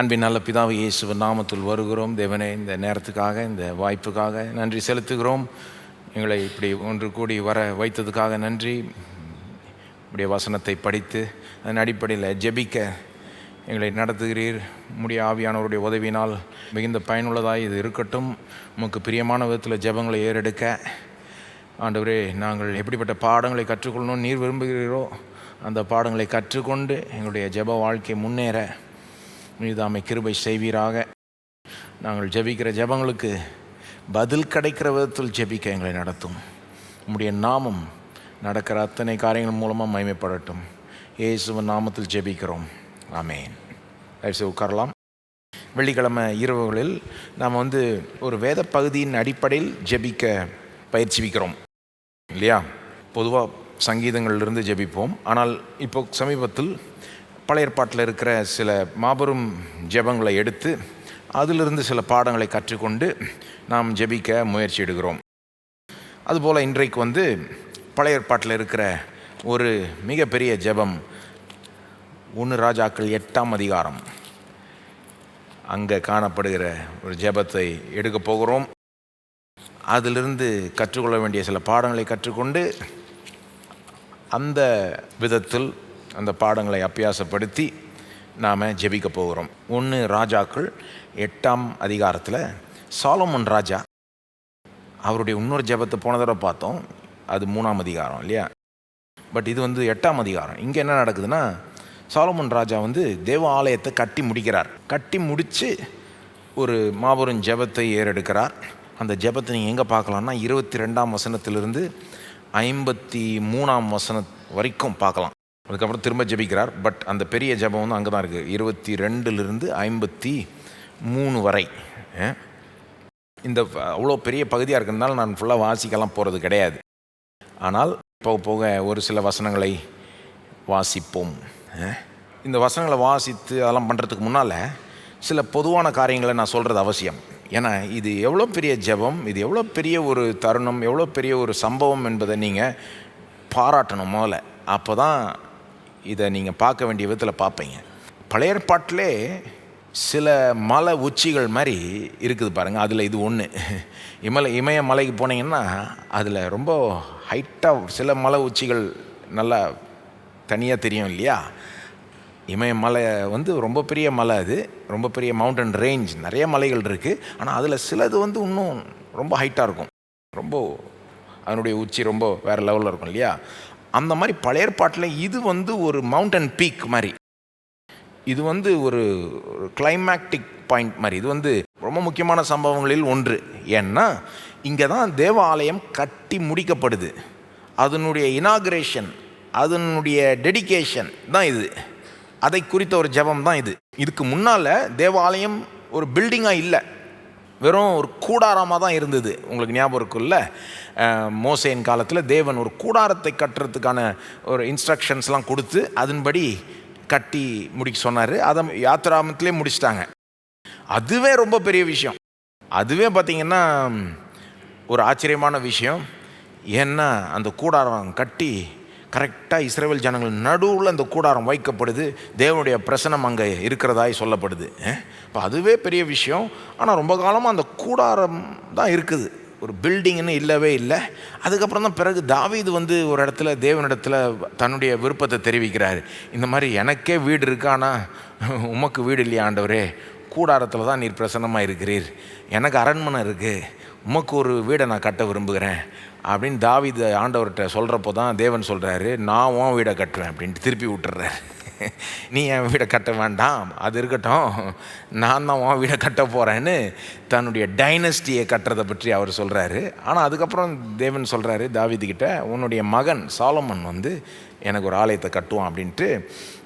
அன்பின் நல்ல பிதாவை இயேசுவின் நாமத்தில் வருகிறோம். தேவனே, இந்த நேரத்துக்காக, இந்த வாய்ப்புக்காக நன்றி செலுத்துகிறோம். எங்களை இப்படி ஒன்று கூடி வர வைத்ததுக்காக நன்றி. இப்படிய வசனத்தை படித்து அதன் அடிப்படையில் ஜெபிக்க எங்களை நடத்துகிறீர். முடிய ஆவியானவருடைய உதவினால் மிகுந்த பயனுள்ளதாக இது இருக்கட்டும். உமக்கு பிரியமான விதத்தில் ஜெபங்களை ஏறெடுக்க ஆண்டவரே, நாங்கள் எப்படிப்பட்ட பாடங்களை கற்றுக்கொள்ளணும் நீர் விரும்புகிறீரோ அந்த பாடங்களை கற்றுக்கொண்டு எங்களுடைய ஜெப வாழ்க்கை முன்னேற மீதாமை கிருபை செய்வீராக. நாங்கள் ஜெபிக்கிற ஜெபங்களுக்கு பதில் கிடைக்கிற விதத்தில் ஜெபிக்க எங்களை நடத்தும். உம்முடைய நாமம் நடக்கிற அத்தனை காரியங்கள் மூலமாக மகிமைப்படட்டும். இயேசுவின் நாமத்தில் ஜெபிக்கிறோம், ஆமென். தயவுசெய்து உட்காரலாம். வெள்ளிக்கிழமை இரவுகளில் நாம் ஒரு வேத பகுதியின் அடிப்படையில் ஜெபிக்க பயிற்சிவிக்கிறோம் இல்லையா? பொதுவாக சங்கீதங்களிலிருந்து ஜெபிப்போம். ஆனால் இப்போ சமீபத்தில் பழைய ஏற்பாட்டில் இருக்கிற சில மாபெரும் ஜெபங்களை எடுத்து அதிலிருந்து சில பாடங்களை கற்றுக்கொண்டு நாம் ஜெபிக்க முயற்சி எடுக்கிறோம். அதுபோல் இன்றைக்கு பழைய ஏற்பாட்டில் இருக்கிற ஒரு மிகப்பெரிய ஜெபம் 1 ராஜாக்கள் 8ஆம் அதிகாரம், அங்கே காணப்படுகிற ஒரு ஜெபத்தை எடுக்க போகிறோம். அதிலிருந்து கற்றுக்கொள்ள வேண்டிய சில பாடங்களை கற்றுக்கொண்டு அந்த விதத்தில் அந்த பாடங்களை அபியாசப்படுத்தி நாம் ஜெபிக்க போகிறோம். 1 ராஜாக்கள் 8ஆம் அதிகாரத்தில் சாலமோன் ராஜா அவருடைய இன்னொரு ஜெபத்தை போன தடவை பார்த்தோம், அது 3ஆம் அதிகாரம் இல்லையா? பட் இது 8ஆம் அதிகாரம். இங்கே என்ன நடக்குதுன்னா, சாலமோன் ராஜா தேவ ஆலயத்தை கட்டி முடிக்கிறார். கட்டி முடித்து ஒரு மாபெரும் ஜெபத்தை ஏறெடுக்கிறார். அந்த ஜெபத்தை நீங்கள் எங்கே பார்க்கலாம்னா 22ஆம் வசனத்திலிருந்து 53ஆம் வசனம் வரைக்கும் பார்க்கலாம். அதுக்கப்புறம் திரும்ப ஜெபிக்கிறார். பட் அந்த பெரிய ஜெபம் அங்கே தான் இருக்குது, 22லிருந்து 53 வரை. இந்த அவ்வளோ பெரிய பகுதியாக இருக்கிறதுனால நான் ஃபுல்லாக வாசிக்கலாம் போகிறது கிடையாது. ஆனால் போக போக ஒரு சில வசனங்களை வாசிப்போம். இந்த வசனங்களை வாசித்து அதெல்லாம் பண்ணுறதுக்கு முன்னால் சில பொதுவான காரியங்களை நான் சொல்கிறது அவசியம். ஏன்னா இது எவ்வளோ பெரிய ஜெபம், இது எவ்வளோ பெரிய ஒரு தருணம், எவ்வளோ பெரிய ஒரு சம்பவம் என்பதை நீங்கள் பாராட்டணும் முதல்ல. அப்போ தான் இதை நீங்கள் பார்க்க வேண்டிய விதத்தில் பார்ப்பீங்க. பழைய ஏற்பாட்டிலே சில மலை உச்சிகள் மாதிரி இருக்குது பாருங்கள். அதில் இது ஒன்று. இமய மலைக்கு போனீங்கன்னா அதில் ரொம்ப ஹைட்டாக சில மலை உச்சிகள் நல்லா தனியாக தெரியும் இல்லையா? இமயமலை ரொம்ப பெரிய மலை, அது ரொம்ப பெரிய மவுண்டன் ரேஞ்ச், நிறைய மலைகள் இருக்குது. ஆனால் அதில் சிலது இன்னும் ரொம்ப ஹைட்டாக இருக்கும், ரொம்ப அதனுடைய உச்சி ரொம்ப வேறு லெவலில் இருக்கும் இல்லையா? அந்த மாதிரி பழைய ஏற்பாட்டில் இது ஒரு மவுண்டன் பீக் மாதிரி, இது ஒரு கிளைமேக்டிக் பாயிண்ட் மாதிரி. இது ரொம்ப முக்கியமான சம்பவங்களில் ஒன்று. ஏன்னா இங்கே தான் தேவ ஆலயம் கட்டி முடிக்கப்படுது. அதனுடைய இனாகுரேஷன், அதனுடைய டெடிகேஷன் தான் இது. அதை குறித்த ஒரு ஜெபம் தான் இது. இதுக்கு முன்னால் தேவாலயம் ஒரு பில்டிங்காக இல்லை, வெறும் ஒரு கூடாரமாக தான் இருந்தது. உங்களுக்கு ஞாபகம் இருக்குல்ல, மோசேயின் காலத்தில் தேவன் ஒரு கூடாரத்தை கட்டுறதுக்கான ஒரு இன்ஸ்ட்ரக்ஷன்ஸ்லாம் கொடுத்து அதன்படி கட்டி முடிக்க சொன்னார். அதை யாத்திராமத்திலே முடிச்சிட்டாங்க. அதுவே ரொம்ப பெரிய விஷயம். அதுவே பார்த்திங்கன்னா ஒரு ஆச்சரியமான விஷயம். ஏன்னா அந்த கூடாரம் கட்டி கரெக்டாக இஸ்ரவேல் ஜனங்கள் நடுவில் அந்த கூடாரம் வைக்கப்படுது. தேவனுடைய பிரசனம் அங்கே இருக்கிறதாய் சொல்லப்படுது. இப்போ அதுவே பெரிய விஷயம். ஆனால் ரொம்ப காலமாக அந்த கூடாரம் தான் இருக்குது, ஒரு பில்டிங்னு இல்லவே இல்லை. அதுக்கப்புறம் தான் பிறகு தாவீது ஒரு இடத்துல தேவனிடத்தில் தன்னுடைய விருப்பத்தை தெரிவிக்கிறார். இந்த மாதிரி எனக்கே வீடு இருக்கு, ஆனால் உமக்கு வீடு இல்லையா ஆண்டவரே? கூடாரத்தில் தான் நீர் பிரசன்னமாக இருக்கிறீர். எனக்கு அரண்மனை இருக்குது, உமக்கு ஒரு வீடை நான் கட்ட விரும்புகிறேன் அப்படின்னு தாவீது ஆண்டவர்கிட்ட சொல்கிறப்போ தான் தேவன் சொல்கிறாரு, நான் உன் வீடை கட்டுவேன் அப்படின்ட்டு திருப்பி விட்டுறாரு. நீ என் வீடை கட்ட வேண்டாம், அது இருக்கட்டும், நான் தான் உன் வீடை கட்ட போகிறேன்னு தன்னுடைய டைனஸ்டியை கட்டுறதை பற்றி அவர் சொல்கிறாரு. ஆனால் அதுக்கப்புறம் தேவன் சொல்கிறாரு தாவீதுக்கிட்ட, உன்னுடைய மகன் சாலமன் எனக்கு ஒரு ஆலயத்தை கட்டுவான் அப்படின்ட்டு.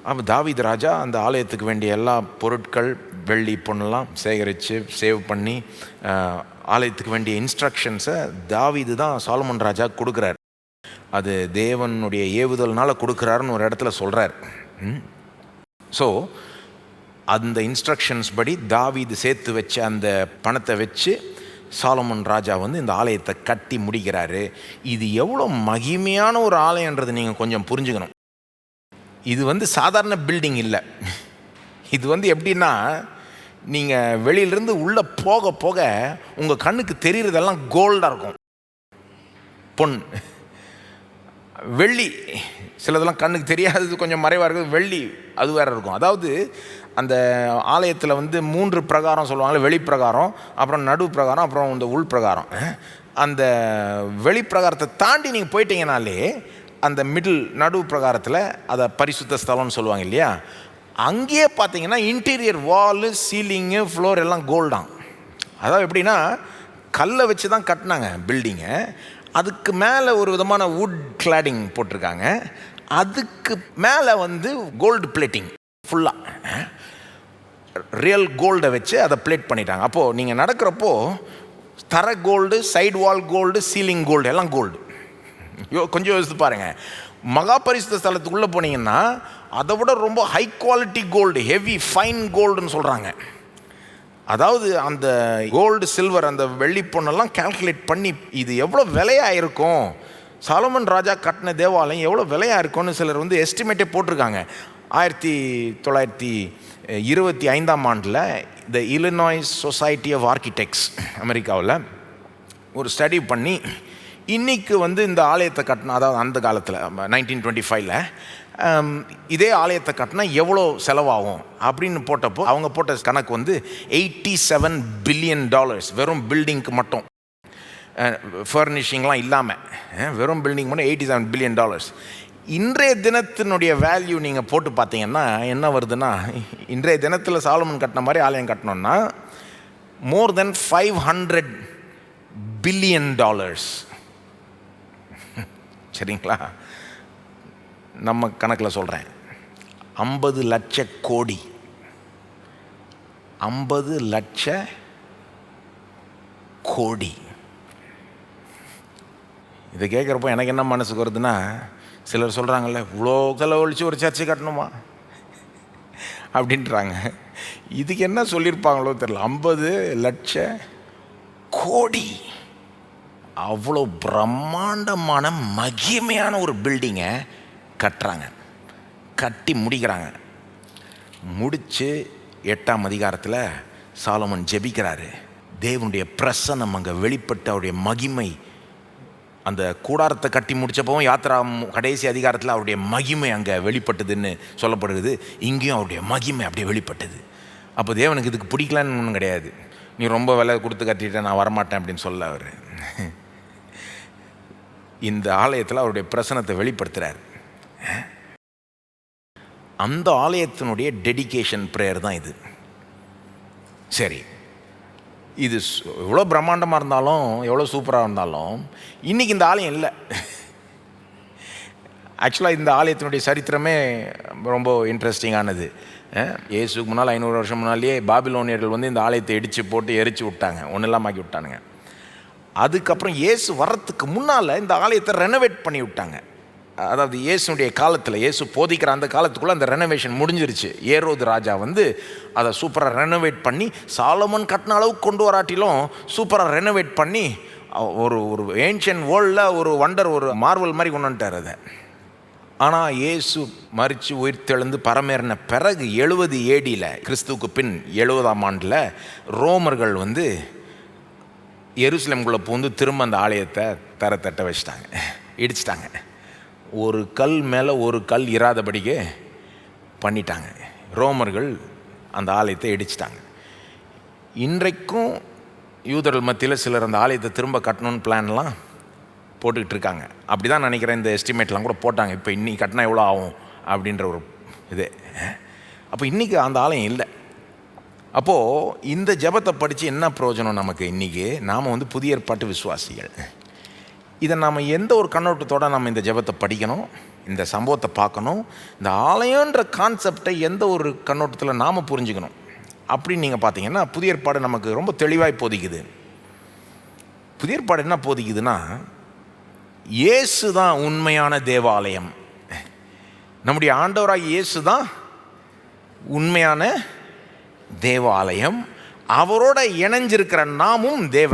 அப்போ தாவீது ராஜா அந்த ஆலயத்துக்கு வேண்டிய எல்லா பொருட்கள், வெள்ளி பொண்ணெல்லாம் சேகரித்து சேவ் பண்ணி ஆலயத்துக்கு வேண்டிய இன்ஸ்ட்ரக்ஷன்ஸை தாவீது தான் சாலமன் ராஜா கொடுக்குறார். அது தேவனுடைய ஏவுதல்னால் கொடுக்குறாருன்னு ஒரு இடத்துல சொல்கிறார். ஸோ அந்த இன்ஸ்ட்ரக்ஷன்ஸ் படி தாவீது சேர்த்து வச்ச அந்த பணத்தை வச்சு சாலமன் ராஜா இந்த ஆலயத்தை கட்டி முடிக்கிறாரு. இது எவ்வளோ மகிமையான ஒரு ஆலயன்றது நீங்கள் கொஞ்சம் புரிஞ்சுக்கணும். இது சாதாரண பில்டிங் இல்லை. இது எப்படின்னா நீங்கள் வெளியிலிருந்து உள்ளே போக போக உங்கள் கண்ணுக்கு தெரிகிறதெல்லாம் கோல்டாக இருக்கும். பொன், வெள்ளி, சிலதெல்லாம் கண்ணுக்கு தெரியாதது கொஞ்சம் மறைவாக இருக்குது, வெள்ளி அது வேறு இருக்கும். அதாவது அந்த ஆலயத்தில் வந்து 3 பிரகாரம் சொல்லுவாங்க, வெளிப்பிரகாரம், அப்புறம் நடு பிரகாரம், அப்புறம் இந்த உள் பிரகாரம். அந்த வெளிப்பிரகாரத்தை தாண்டி நீங்கள் போயிட்டீங்கனாலே அந்த மிடில் நடு பிரகாரத்தில் அதை பரிசுத்த ஸ்தலம்னு சொல்லுவாங்க இல்லையா, அங்கேயே பார்த்தீங்கன்னா இன்டீரியர் வாலு, சீலிங்கு, ஃப்ளோர் எல்லாம் கோல்டான். அதாவது எப்படின்னா கல்லை வச்சு தான் கட்டினாங்க பில்டிங்கை, அதுக்கு மேலே ஒரு விதமான வுட் கிளாடிங் போட்டிருக்காங்க, அதுக்கு மேலே வந்து கோல்டு பிளேட்டிங், ஃபுல்லாக ரியல் கோல்டை வச்சு அதை பிளேட் பண்ணிட்டாங்க. அப்போது நீங்கள் நடக்கிறப்போ தர gold, side wall gold, ceiling gold, எல்லாம் கோல்டு. கொஞ்சம் யோசித்து பாருங்கள், மகா பரிசுத்த ஸ்தலத்துக்குள்ளே போனீங்கன்னா அதை விட ரொம்ப high quality gold, heavy fine கோல்டுன்னு சொல்கிறாங்க. அதாவது அந்த கோல்டு, சில்வர், அந்த வெள்ளி பொண்ணெல்லாம் கால்குலேட் பண்ணி இது எவ்வளோ விலையாக இருக்கும், சாலமன் ராஜா கட்டின தேவாலயம் எவ்வளோ விலையாக இருக்கும்னு சிலர் வந்து எஸ்டிமேட்டே போட்டிருக்காங்க. 1925ஆம் ஆண்டில் த இல்லினாய்ஸ் சொசைட்டி ஆஃப் ஆர்கிடெக்ட்ஸ் அமெரிக்காவில் ஒரு ஸ்டடி பண்ணி இன்றைக்கி வந்து இந்த ஆலயத்தை கட்டினா, அதாவது அந்த காலத்தில் 1925 இதே ஆலயத்தை கட்டினா எவ்வளோ செலவாகும் அப்படின்னு போட்டப்போ அவங்க போட்ட கணக்கு வந்து $87 பில்லியன், வெறும் பில்டிங்க்கு மட்டும், ஃபர்னிஷிங்லாம் இல்லாமல் வெறும் பில்டிங் மட்டும் $87 பில்லியன். இன்றைய தினத்தினுடைய வேல்யூ நீங்கள் போட்டு பார்த்தீங்கன்னா என்ன வருதுன்னா, இன்றைய தினத்தில் சாலமன் கட்டின மாதிரி ஆலயம் கட்டணுன்னா மோர் தென் $500 பில்லியன். சரிங்களா? நம்ம கணக்கில் சொல்கிறேன், 50 லட்ச கோடி, 50 லட்ச கோடி. இதை கேட்குறப்போ எனக்கு என்ன மனசுக்கு வருதுன்னா, சிலர் சொல்கிறாங்கல்ல, இவ்வளோ செலவழித்து ஒரு சர்ச்சை கட்டணுமா அப்படின்றாங்க. இதுக்கு என்ன சொல்லியிருப்பாங்களோ தெரியல, 50 லட்ச கோடி, அவ்வளோ பிரம்மாண்டமான மகிமையான ஒரு பில்டிங்கை கட்டுறாங்க, கட்டி முடிக்கிறாங்க. முடித்து 8ஆம் அதிகாரத்தில் சாலமன் ஜெபிக்கிறாரு. தேவனுடைய பிரசன்னம் அங்கே வெளிப்பட்டு அவருடைய மகிமை, அந்த கூடாரத்தை கட்டி முடித்தப்பவும் யாத்திரா கடைசி அதிகாரத்தில் அவருடைய மகிமை அங்கே வெளிப்பட்டதுன்னு சொல்லப்படுகிறது. இங்கேயும் அவருடைய மகிமை அப்படியே வெளிப்பட்டது. அப்போ தேவனுக்கு இதுக்கு பிடிக்கலான்னு ஒன்றும் கிடையாது, நீ ரொம்ப விலை கொடுத்து கட்டிட்ட நான் வரமாட்டேன் அப்படின்னு சொல்ல அவர் இந்த ஆலயத்தில் அவருடைய பிரசனத்தை வெளிப்படுத்துகிறார். அந்த ஆலயத்தினுடைய டெடிகேஷன் ப்ரேயர் தான் இது. சரி, இது எவ்வளோ பிரம்மாண்டமாக இருந்தாலும், எவ்வளோ சூப்பராக இருந்தாலும், இன்றைக்கி இந்த ஆலயம் இல்லை. ஆக்சுவலாக இந்த ஆலயத்தினுடைய சரித்திரமே ரொம்ப இன்ட்ரெஸ்டிங்கானது. இயேசுக்கு முன்னால் 500 வருஷம் முன்னாலேயே பாபிலோனியர்கள் வந்து இந்த ஆலயத்தை இடித்து போட்டு எரித்து விட்டாங்க, ஒன்றும் இல்லாமல் ஆக்கி விட்டானுங்க. அதுக்கப்புறம் இயேசு வர்றதுக்கு முன்னால் இந்த ஆலயத்தை ரெனோவேட் பண்ணி விட்டாங்க. அதாவது இயேசுடைய காலத்தில், இயேசு போதிக்கிற அந்த காலத்துக்குள்ளே அந்த ரெனோவேஷன் முடிஞ்சிருச்சு. ஏரோது ராஜா வந்து அதை சூப்பராக ரெனோவேட் பண்ணி, சாலமன் கட்டின அளவுக்கு கொண்டு வராட்டிலும் சூப்பராக ரெனோவேட் பண்ணி ஒரு ஒரு ஏன்ஷியன் வேர்ல்டில் ஒரு வண்டர், ஒரு மார்வல் மாதிரி கொண்டு வந்துட்டார் அதை. ஆனால் இயேசு மரித்து உயிர்த்தெழுந்து பரமேறின பிறகு 70 ADயில், கிறிஸ்துவுக்கு பின் 70ஆம் ஆண்டில் ரோமர்கள் வந்து எருசலேமுக்குள்ளே பூந்து திரும்ப அந்த ஆலயத்தை தட்ட வச்சிட்டாங்க, இடிச்சிட்டாங்க. ஒரு கல் மேலே ஒரு கல் இராதபடிக்கு பண்ணிட்டாங்க. ரோமர்கள் அந்த ஆலயத்தை இடிச்சிட்டாங்க. இன்றைக்கும் யூதர்கள் மத்தியில் சிலர் அந்த ஆலயத்தை திரும்ப கட்டணும்னு பிளான்லாம் போட்டுக்கிட்டு இருக்காங்க. அப்படி தான் நினைக்கிறேன், இந்த எஸ்டிமேட்லாம் கூட போட்டாங்க. இப்போ இன்றைக்கி கட்டினா எவ்வளோ ஆகும் அப்படின்ற ஒரு இது. அப்போ இன்றைக்கி அந்த ஆலயம் இல்லை. அப்போது இந்த ஜெபத்தை படித்து என்ன பிரயோஜனம் நமக்கு? இன்றைக்கி நாம் வந்து புதிய ஏற்பாட்டு விசுவாசிகள். இதை நாம் எந்த ஒரு கண்ணோட்டத்தோடு நம்ம இந்த ஜெபத்தை படிக்கணும், இந்த சம்பவத்தை பார்க்கணும், இந்த ஆலயன்ற கான்செப்டை எந்த ஒரு கண்ணோட்டத்தில் நாம் புரிஞ்சுக்கணும் அப்படின்னு நீங்கள் பார்த்தீங்கன்னா, புதிய ஏற்பாடு நமக்கு ரொம்ப தெளிவாக போதிக்குது. புதிய ஏற்பாடு என்ன போதிக்குதுன்னா, இயேசு தான் உண்மையான தேவாலயம். நம்முடைய ஆண்டவராக இயேசு தான் உண்மையான தேவாலயம். அவரோட இணைஞ்சிருக்கிற நாமும் தேவ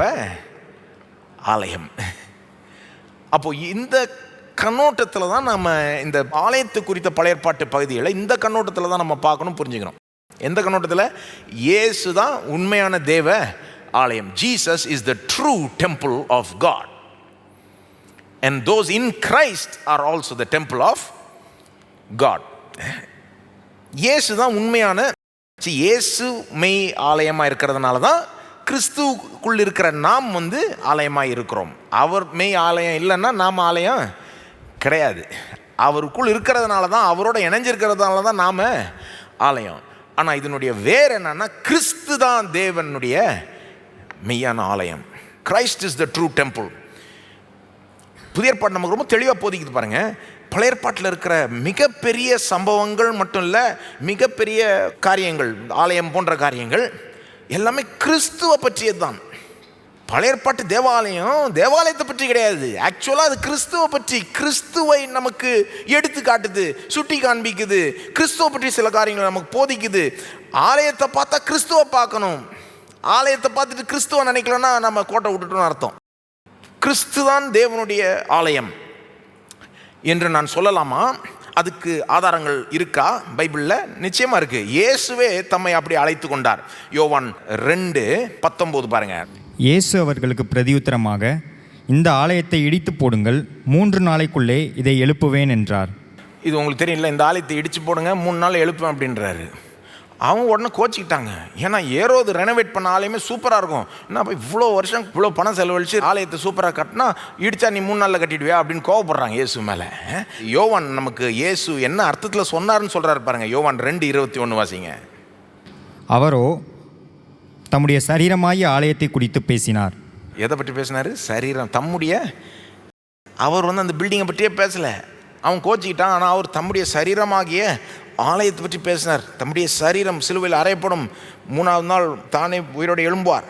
ஆலயம். அப்போ இந்த கண்ணோட்டத்தில் தான் நம்ம இந்த ஆலயத்து குறித்த பழைய ஏற்பாட்டு பகுதிகளை இந்த கண்ணோட்டத்தில் தான் நம்ம பார்க்கணும், புரிஞ்சுக்கணும். எந்த கண்ணோட்டத்தில்? இயேசு தான் உண்மையான தேவ ஆலயம். Jesus is the true temple of God and those in Christ are also the temple of God. இயேசு தான் உண்மையான, இயேசு மெய் ஆலயமாக இருக்கிறதுனால தான் கிறிஸ்துவுக்குள் இருக்கிற நாம் ஆலயமாக இருக்கிறோம். அவர் மெய் ஆலயம் இல்லைன்னா நாம் ஆலயம் கிடையாது. அவருக்குள் இருக்கிறதுனால தான், அவரோட இணைஞ்சிருக்கிறதுனால தான் நாம் ஆலயம். ஆனால் இதனுடைய வேறு என்னன்னா, கிறிஸ்து தான் தேவனுடைய மெய்யான ஆலயம். Christ is the true temple. புதிய ஏற்பாடு நமக்கு ரொம்ப தெளிவாக போதிக்குது பாருங்க. பழைய ஏற்பாட்டில் இருக்கிற மிகப்பெரிய சம்பவங்கள் மட்டும் இல்லை, மிகப்பெரிய காரியங்கள், ஆலயம் போன்ற காரியங்கள் எல்லாமே கிறிஸ்துவை பற்றியது தான். பழைய ஏற்பாட்டு தேவாலயத்தை பற்றி கிடையாது. ஆக்சுவலாக அது கிறிஸ்துவை பற்றி, கிறிஸ்துவை நமக்கு எடுத்து காட்டுது, சுட்டி காண்பிக்குது. கிறிஸ்துவை பற்றி சில காரியங்கள் நமக்கு போதிக்குது. ஆலயத்தை பார்த்தா கிறிஸ்துவை பார்க்கணும். ஆலயத்தை பார்த்துட்டு கிறிஸ்துவை நினைக்கலன்னா நம்ம கோட்டை விட்டுட்டோம்னு அர்த்தம். கிறிஸ்து தான் தேவனுடைய ஆலயம் என்று நான் சொல்லலாமா? அதுக்கு ஆதாரங்கள் இருக்கா பைபிளில்? நிச்சயமா இருக்கு. இயேசுவே தம்மை அப்படி அழைத்து கொண்டார். யோவான் 2:19 பாருங்க. இயேசு அவர்களுக்கு பிரதியுத்தரமாக, இந்த ஆலயத்தை இடித்து போடுங்கள், 3 நாளைக்குள்ளே இதை எழுப்புவேன் என்றார். இது உங்களுக்கு தெரியல, இந்த ஆலயத்தை இடிச்சு போடுங்க, 3 நாள் எழுப்புவேன் அப்படின்றாரு. அவங்க உடனே கோச்சிக்கிட்டாங்க. ஏன்னா ஏரோது ரெனோவேட் பண்ண ஆலயமே சூப்பராக இருக்கும். என்ன இவ்வளோ வருஷம் இவ்வளோ பணம் செலவழித்து ஆலயத்தை சூப்பராக கட்டினா இடிச்சா நீ 3 நாளில் கட்டிடுவியா அப்படின்னு கோவப்படுறாங்க இயேசு மேலே. யோவான் நமக்கு இயேசு என்ன அர்த்தத்தில் சொன்னார்னு சொல்கிறாரு பாருங்க. யோவான் 2:21 வாசிங்க. அவரோ தம்முடைய சரீரமாகிய ஆலயத்தை குறித்து பேசினார். எதை பற்றி பேசினார்? சரீரம், தம்முடைய. அவர் அந்த பில்டிங்கை பற்றியே பேசலை. அவன் கோச்சிக்கிட்டான். ஆனால் அவர் தம்முடைய சரீரமாகிய ஆலயத்தை பற்றி பேசினார். தம்முடைய சரீரம் சிலுவையில் அறையப்படும், 3ஆவது நாள் தானே உயிரோடு எழும்புவார்.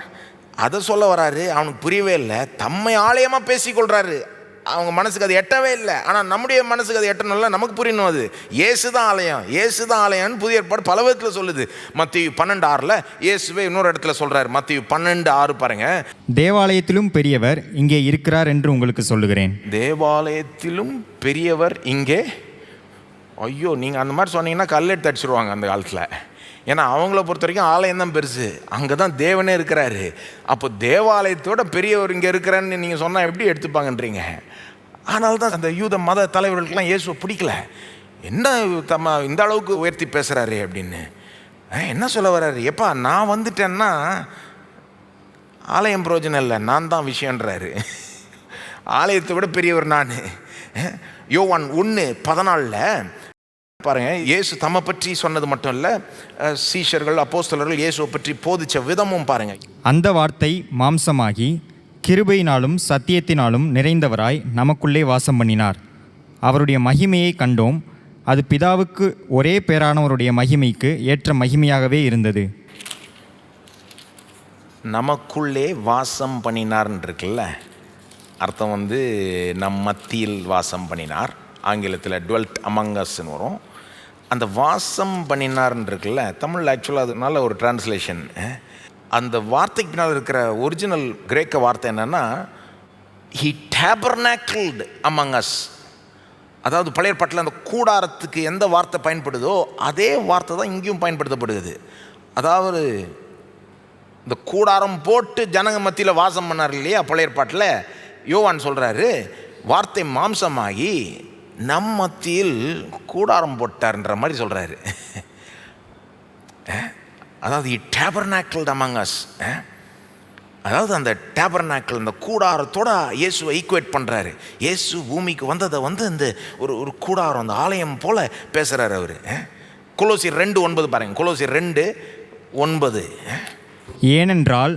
அதை சொல்ல வராரு. அவனுக்கு புரியவே இல்லை. தம்மை ஆலயமாக பேசிக்கொள்கிறாரு. அவங்க மனசுக்கு அது எட்டவே இல்லை. ஆனால் நம்முடைய மனசுக்கு அது எட்டணும்ல, நமக்கு புரியணும். அது இயேசு தான் ஆலயம், இயேசு தான் ஆலயம்னு புதிய ஏற்பாடு பல விதத்தில் சொல்லுது. மத்தேயு 12:6 இயேசுவே இன்னொரு இடத்துல சொல்கிறார். மத்தேயு 12:6 பாருங்க. தேவாலயத்திலும் பெரியவர் இங்கே இருக்கிறார் என்று உங்களுக்கு சொல்லுகிறேன். தேவாலயத்திலும் பெரியவர் இங்கே. ஐயோ, நீங்கள் அந்த மாதிரி சொன்னீங்கன்னா கல்லெடுத்து அடிச்சிருவாங்க அந்த காலத்தில். ஏன்னா அவங்கள பொறுத்த வரைக்கும் ஆலயம் தான் பெருசு, அங்கே தான் தேவனே இருக்கிறாரு. அப்போ தேவாலயத்தோட பெரியவர் இங்கே இருக்கிறான்னு நீங்கள் சொன்னால் எப்படி எடுத்துப்பாங்கன்றீங்க? ஆனால் தான் அந்த யூத மத தலைவர்களுக்கெல்லாம் இயேசுவை பிடிக்கல. என்ன இந்த அளவுக்கு உயர்த்தி பேசுகிறாரு அப்படின்னு. என்ன சொல்ல வர்றாரு? எப்பா நான் வந்துட்டேன்னா ஆலயம் பிரயோஜனம் இல்லை, நான் தான் விஷயன்றாரு. ஆலயத்தை விட பெரியவர் நான். யோவான் 1:14 பாருங்க. இயேசு தம்மை பற்றி சொன்னது மட்டும் இல்லை, சீஷர்கள் அப்போஸ்தலர்கள் இயேசுவை பற்றி போதிச்ச விதமும் பாருங்க. அந்த வார்த்தை மாம்சமாகி கிருபையினாலும் சத்தியத்தினாலும் நிறைந்தவராய் நமக்குள்ளே வாசம் பண்ணினார். அவருடைய மகிமையை கண்டோம். அது பிதாவுக்கு ஒரே பேரானவருடைய மகிமைக்கு ஏற்ற மகிமையாகவே இருந்தது. நமக்குள்ளே வாசம் பண்ணினார்ன்னு இருக்குல்ல, அர்த்தம் நம் மத்தியில் வாசம் பண்ணினார். ஆங்கிலத்தில் டுவெல்ட் அமங் அஸ்ன்னு வரும். அந்த வாசம் பண்ணினார்ன்னு இருக்குல்ல, தமிழ் ஆக்சுவலாக அதனால ஒரு டிரான்ஸ்லேஷன். அந்த வார்த்தைக்கு பின்னால் இருக்கிற ஒரிஜினல் கிரேக்க வார்த்தை என்னென்னா, ஹி டேபர்னாக்கிள்ட் அமங் அஸ். அதாவது பழைய ஏற்பாட்டில் அந்த கூடாரத்துக்கு எந்த வார்த்தை பயன்படுதோ அதே வார்த்தை தான் இங்கேயும் பயன்படுத்தப்படுகிறது. அதாவது இந்த கூடாரம் போட்டு ஜனங்க மத்தியில் வாசம் பண்ணார் இல்லையா பழைய ஏற்பாட்டில். யோவான் சொல்கிறாரு, வார்த்தை மாம்சமாகி நம் மத்தியில் கூடாரம் போட்டார்ன்ற மாதிரி சொல்கிறாரு. அதாவது டேபர்னாக்கிள்ட் அமங் அஸ். அதாவது அந்த டேபர்னாக்கிள், அந்த கூடாரத்தோட இயேசுவை ஈக்குவேட் பண்ணுறாரு. இயேசு பூமிக்கு வந்ததை இந்த ஒரு கூடாரம், அந்த ஆலயம் போல் பேசுகிறார் அவர். கொலோசியர் 2:9 பாருங்க. கொலோசியர் 2:9. ஏனென்றால்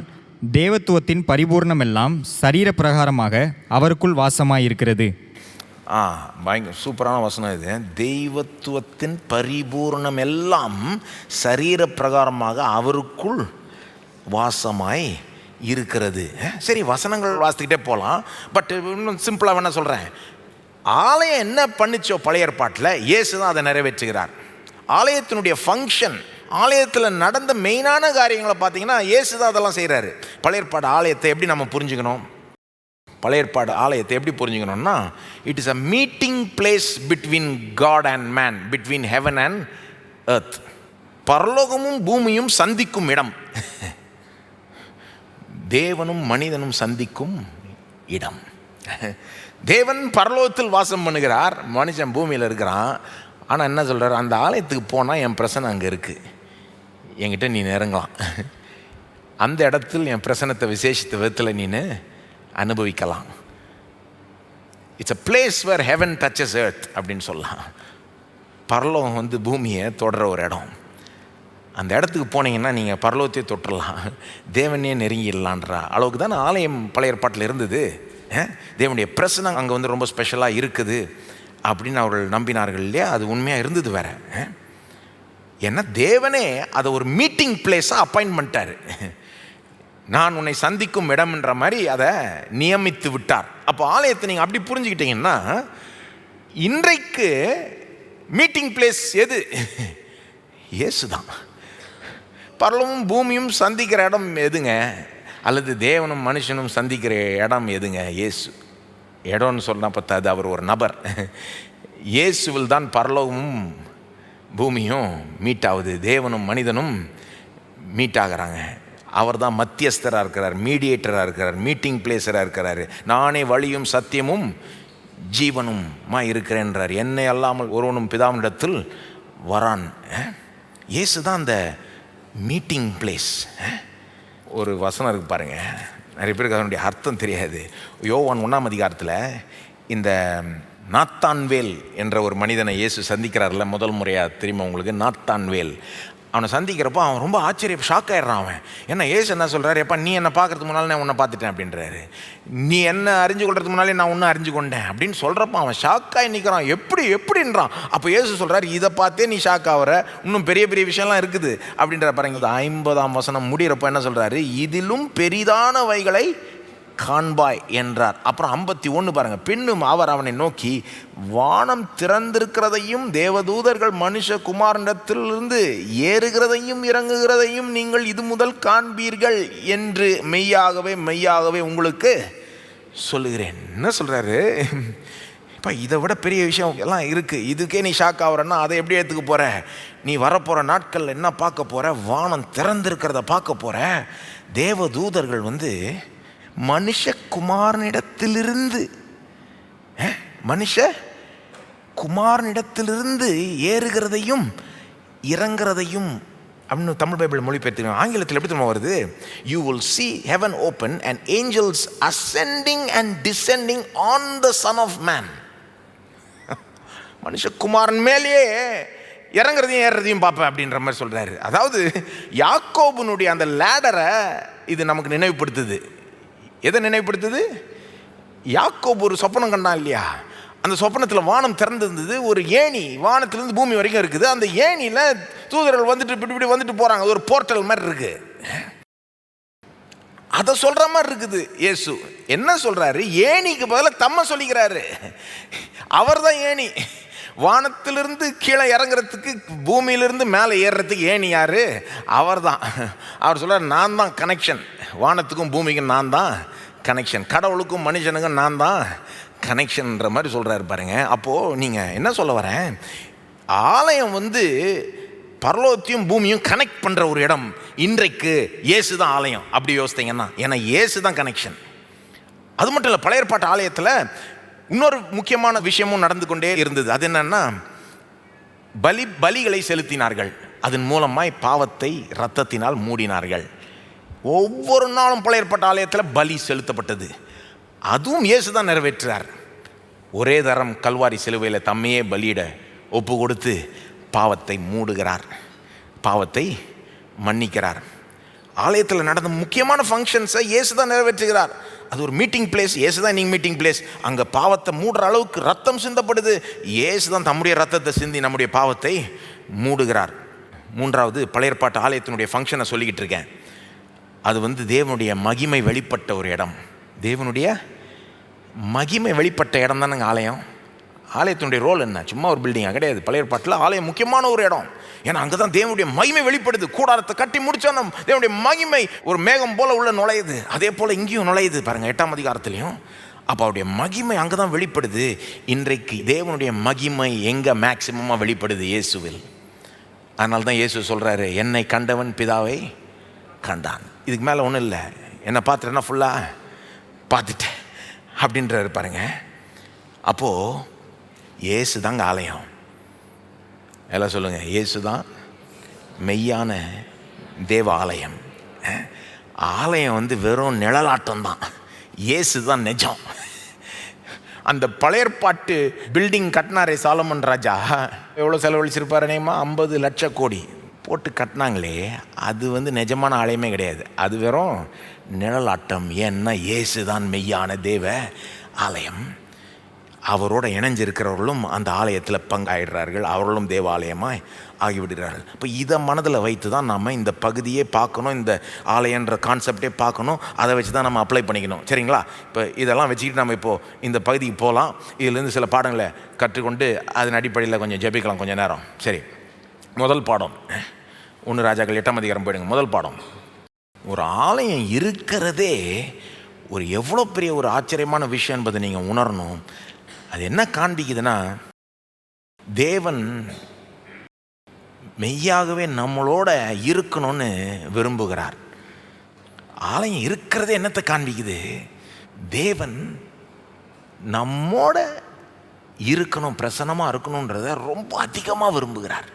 தேவத்துவத்தின் பரிபூர்ணமெல்லாம் சரீர பிரகாரமாக அவருக்குள் வாசமாயிருக்கிறது. பயங்கர சூப்பரான வசனம் இது. தெய்வத்துவத்தின் பரிபூர்ணம் எல்லாம் சரீர பிரகாரமாக அவருக்குள் வாசமாய் இருக்கிறது. சரி, வசனங்கள் வாசிக்கிட்டே போகலாம். பட் இன்னும் சிம்பிளாக வேணா சொல்கிறேன். ஆலயம் என்ன பண்ணிச்சோ பழைய ஏற்பாட்டில், இயேசு தான் அதை நிறைவேற்றுகிறார். ஆலயத்தினுடைய ஃபங்க்ஷன், ஆலயத்தில் நடந்த மெயினான காரியங்களை பார்த்தீங்கன்னா இயேசு தான் அதெல்லாம் செய்கிறாரு. பழைய ஏற்பாடு ஆலயத்தை எப்படி நம்ம புரிஞ்சுக்கணும்? பழைய ஏற்பாடு ஆலயத்தை எப்படி புரிஞ்சுக்கணும்னா, it is a meeting place between God and man, between heaven and earth. பரலோகமும் பூமியும் சந்திக்கும் இடம், தேவனும் மனிதனும் சந்திக்கும் இடம். தேவன் பரலோகத்தில் வாசம் பண்ணுகிறார், மனுஷன் பூமியில் இருக்கிறான். ஆனால் என்ன சொல்கிறார், அந்த ஆலயத்துக்கு போனால் என் பிரசனை அங்கே இருக்குது, என்கிட்ட நீ நெருங்கலாம், அந்த இடத்தில் என் பிரசனத்தை விசேஷித்த விதத்தில் நீ அனுபவிக்கலாம். It's a place where heaven touches earth அப்படின்னு சொல்லலாம். பரலோகம் வந்து பூமியை தொடர ஒரு இடம். அந்த இடத்துக்கு போனீங்கன்னா நீங்கள் பரலோகத்தையே தொட்டுடலாம், தேவனையே நெருங்கிடலான்ற அளவுக்கு தான் ஆலயம் பழைய ஏற்பாட்டில் இருந்தது. தேவனுடைய பிரசனம் அங்கே வந்து ரொம்ப ஸ்பெஷலாக இருக்குது அப்படின்னு அவர்கள் நம்பினார்கள் இல்லையா? அது உண்மையாக இருந்தது வேற. ஏன்னா தேவனே அதை ஒரு மீட்டிங் பிளேஸாக அப்பாயின்ட் பண்ணிட்டார். நான் உன்னை சந்திக்கும் இடம்ன்ற மாதிரி அதை நியமித்து விட்டார். அப்போ ஆலயத்தை நீங்கள் அப்படி புரிஞ்சுக்கிட்டீங்கன்னா, இன்றைக்கு மீட்டிங் பிளேஸ் எது? இயேசு தான். பரலோகமும் பூமியும் சந்திக்கிற இடம் எதுங்க? அல்லது தேவனும் மனுஷனும் சந்திக்கிற இடம் எதுங்க? இயேசு. இடம்னு சொன்னால் பத்தாது, அவர் ஒரு நபர். இயேசுவில் தான் பரலோகமும் பூமியும் மீட் ஆகுது, தேவனும் மனிதனும் மீட் ஆகிறாங்க. அவர் தான் மத்தியஸ்தராக இருக்கிறார், மீடியேட்டராக இருக்கிறார், மீட்டிங் பிளேஸராக இருக்கிறார். நானே வழியும் சத்தியமும் ஜீவனுமா இருக்கிறேன்றார். என்னை அல்லாமல் ஒருவனும் பிதாவினிடத்தில் வரான். இயேசு தான் அந்த மீட்டிங் பிளேஸ். ஒரு வசனம் இருக்கு பாருங்க, நிறைய பேருக்கு அதனுடைய அர்த்தம் தெரியாது. யோவான் 1ஆம் அதிகாரத்தில் இந்த நாத்தான்வேல் என்ற ஒரு மனிதனை இயேசு சந்திக்கிறார்ல முதல் முறையாக, தெரியுமா உங்களுக்கு? நாத்தான்வேல் அவனை சந்திக்கிறப்போ அவன் ரொம்ப ஷாக் ஆகிடுறான் அவன். ஏன்னா இயேசு என்ன சொல்கிறார், எப்பா நீ என்னை பார்க்கறதுக்கு முன்னால் நான் உன்னை பார்த்துட்டேன் அப்படின்றாரு. நீ என்ன அறிஞ்சு கொள்றதுக்கு முன்னாலே நான் உன்னை அறிஞ்சு கொண்டேன் அப்படின்னு சொல்கிறப்ப அவன் ஷாக்காகி நிற்கிறான். எப்படின்றான். அப்போ இயேசு சொல்கிறார், இதை பார்த்தே நீ ஷாக் ஆகிற, இன்னும் பெரிய பெரிய விஷயம்லாம் இருக்குது அப்படின்ற பாருங்க. 50ஆம் வசனம் முடிகிறப்போ என்ன சொல்கிறாரு, இதிலும் பெரிதானவைகளை காண்பாய் என்றார். அப்புறம் 51 பாருங்க, பின்னும் அவர் அவனை நோக்கி, வானம் திறந்திருக்கிறதையும் தேவதூதர்கள் மனுஷகுமாரனிடத்திலிருந்து ஏறுகிறதையும் இறங்குகிறதையும் நீங்கள் இது முதல் காண்பீர்கள் என்று மெய்யாகவே மெய்யாகவே உங்களுக்கு சொல்லுகிறேன். என்ன சொல்றாரு? இப்போ இதை விட பெரிய விஷயம் எல்லாம் இருக்குது, இதுக்கே நீ ஷாக் ஆகுறன்னா அதை எப்படி எடுத்துக்க போகிற? நீ வரப்போகிற நாட்கள் என்ன பார்க்க போகிற? வானம் திறந்திருக்கிறத பார்க்க போகிற. தேவதூதர்கள் வந்து மனுஷகுமாரனிடத்திலிருந்து மனுஷகுமாரனிடத்திலிருந்து ஏறுகிறதையும் இறங்குறதையும் அப்படின்னு தமிழ் பைபிள் மொழிபெயர்த்து. ஆங்கிலத்தில் எப்படி தெரியுமா வருது? You will see heaven open and angels ascending and descending on the son of man. மனுஷகுமாரன் மேலேயே இறங்குறதையும் ஏறுறதையும் பார்ப்பேன் அப்படின்ற மாதிரி சொல்கிறாரு. அதாவது யாக்கோபுனுடைய அந்த லேடரை இது நமக்கு நினைவுபடுத்துது. எதை நினைவுபடுத்துது? யாக்கோபு ஒரு சொப்பனம் கண்டான் இல்லையா? அந்த சொப்பனத்தில் வானம் திறந்திருந்தது, ஒரு ஏணி வானத்திலிருந்து பூமி வரைக்கும் இருக்குது. அந்த ஏணியில் தூதர்கள் வந்துட்டு இப்படி வந்துட்டு போகிறாங்க, ஒரு போர்ட்டல் மாதிரி இருக்கு. அதை சொல்கிற மாதிரி இருக்குது. இயேசு என்ன சொல்கிறாரு? ஏணிக்கு பதிலாக தம்மை சொல்லிக்கிறாரு. அவர் தான் ஏணி. வானத்திலிருந்து கீழே இறங்குறதுக்கு, பூமியிலிருந்து மேலே ஏறுறதுக்கு ஏணி யாரு? அவர் தான். அவர் சொல்கிறார், நான் தான் கனெக்ஷன், வானத்துக்கும் பூமிக்கும் நான் தான் கனெக்ஷன், கடவுளுக்கும் மனுஷனுக்கும் நான் தான் கனெக்ஷன்ன்ற மாதிரி சொல்கிறாரு பாருங்க. அப்போது நீங்கள் என்ன சொல்ல வரேன், ஆலயம் வந்து பரலோகத்தையும் பூமியும் கனெக்ட் பண்ணுற ஒரு இடம். இன்றைக்கு இயேசு தான் ஆலயம் அப்படி யோசித்தீங்கன்னா, ஏன்னா இயேசு தான் கனெக்ஷன். அது மட்டும் இல்லை, பழைய ஏற்பாட்டு ஆலயத்தில் இன்னொரு முக்கியமான விஷயமும் நடந்து கொண்டே இருந்தது. அது என்னன்னா, பலிகளை செலுத்தினார்கள். அதன் மூலமாய் பாவத்தை இரத்தத்தினால் மூடினார்கள். ஒவ்வொரு நாளும் பழைய ஏற்பாட்டு ஆலயத்தில் பலி செலுத்தப்பட்டது. அதுவும் இயேசு தான் நிறைவேற்றார். ஒரே தரம் கல்வாரி சிலுவையில் தம்மையே பலியிட ஒப்பு கொடுத்து பாவத்தை மூடுகிறார், பாவத்தை மன்னிக்கிறார். ஆலயத்தில் நடந்த முக்கியமான ஃபங்க்ஷன்ஸை இயேசு தான் நிறைவேற்றுகிறார். அது ஒரு மீட்டிங் பிளேஸ். இயேசு தான் நீங்கள் மீட்டிங் பிளேஸ். அங்கே பாவத்தை மூடுற அளவுக்கு ரத்தம் சிந்தப்படுது. இயேசு தான் தம்முடைய ரத்தத்தை சிந்தி நம்முடைய பாவத்தை மூடுகிறார். மூன்றாவது, பழைய ஏற்பாட்டு ஆலயத்தினுடைய ஃபங்க்ஷனை சொல்லிக்கிட்டு இருக்கேன். அது வந்து தேவனுடைய மகிமை வெளிப்பட்ட ஒரு இடம். தேவனுடைய மகிமை வெளிப்பட்ட இடம் தானேங்க ஆலயம். ஆலயத்தினுடைய ரோல் என்ன? சும்மா ஒரு பில்டிங்காக கிடையாது. பழைய ஏற்பாட்டில் ஆலயம் முக்கியமான ஒரு இடம். ஏன்னா அங்கே தான் தேவனுடைய மகிமை வெளிப்படுது. கூடாரத்தை கட்டி முடிச்சா தேவனுடைய மகிமை ஒரு மேகம் போல உள்ள நுழையுது. அதே போல் இங்கேயும் நுழையுது பாருங்க, 8ஆம் அதிகாரத்துலையும். அப்போ அவருடைய மகிமை அங்கே தான் வெளிப்படுது. இன்றைக்கு தேவனுடைய மகிமை எங்கே மேக்சிமமாக வெளிப்படுது? இயேசுவில். அதனால தான் இயேசு சொல்கிறாரு, என்னை கண்டவன் பிதாவை கண்டான். இதுக்கு மேலே ஒன்றும் இல்லை, என்னை பார்த்துட்டேன்னா ஃபுல்லாக பார்த்துட்டேன் அப்படின்றாரு பாருங்க. அப்போது இயேசு தாங்க ஆலயம். எல்லாம் சொல்லுங்கள், இயேசு தான் மெய்யான தேவ ஆலயம். ஆலயம் வந்து வெறும் நிழலாட்டம் தான், இயேசு தான் நிஜம். அந்த பழையற்பாட்டு பில்டிங் கட்டினாரே சாலமன் ராஜா, எவ்வளோ செலவழிச்சிருப்பாரு நேமா? 50 லட்சம் கோடி போட்டு கட்டினாங்களே, அது வந்து நிஜமான ஆலயமே கிடையாது, அது வெறும் நிழலாட்டம். ஏன்னா இயேசு தான் மெய்யான தேவ ஆலயம். அவரோட இணைஞ்சிருக்கிறவர்களும் அந்த ஆலயத்தில் பங்காயிடுறார்கள், அவர்களும் தேவாலயமாய் ஆகிவிடுகிறார்கள். இப்போ இதை மனதில் வைத்து தான் நம்ம இந்த பகுதியே பார்க்கணும், இந்த ஆலயன்ற கான்செப்டே பார்க்கணும், அதை வச்சு தான் நம்ம அப்ளை பண்ணிக்கணும். சரிங்களா? இப்போ இதெல்லாம் வச்சுக்கிட்டு நம்ம இப்போது இந்த பகுதிக்கு போகலாம். இதிலேருந்து சில பாடங்களை கற்றுக்கொண்டு அதன் அடிப்படையில் கொஞ்சம் ஜெபிக்கலாம் கொஞ்சம் நேரம். சரி, முதல் பாடம் 1 ராஜாக்கள் 8ஆம் அதிகாரம் போயிடுங்க. முதல் பாடம், ஒரு ஆலயம் இருக்கிறதே ஒரு எவ்வளோ பெரிய ஒரு ஆச்சரியமான விஷயம் என்பதை நீங்கள் உணரணும். அது என்ன காண்பிக்குதுன்னா, தேவன் மெய்யாகவே நம்மளோட இருக்கணும்னு விரும்புகிறார். ஆலயம் இருக்கிறதே என்னத்தை காண்பிக்குது? தேவன் நம்மோட இருக்கணும், பிரசன்னமாக இருக்கணுன்றத ரொம்ப அதிகமாக விரும்புகிறார்.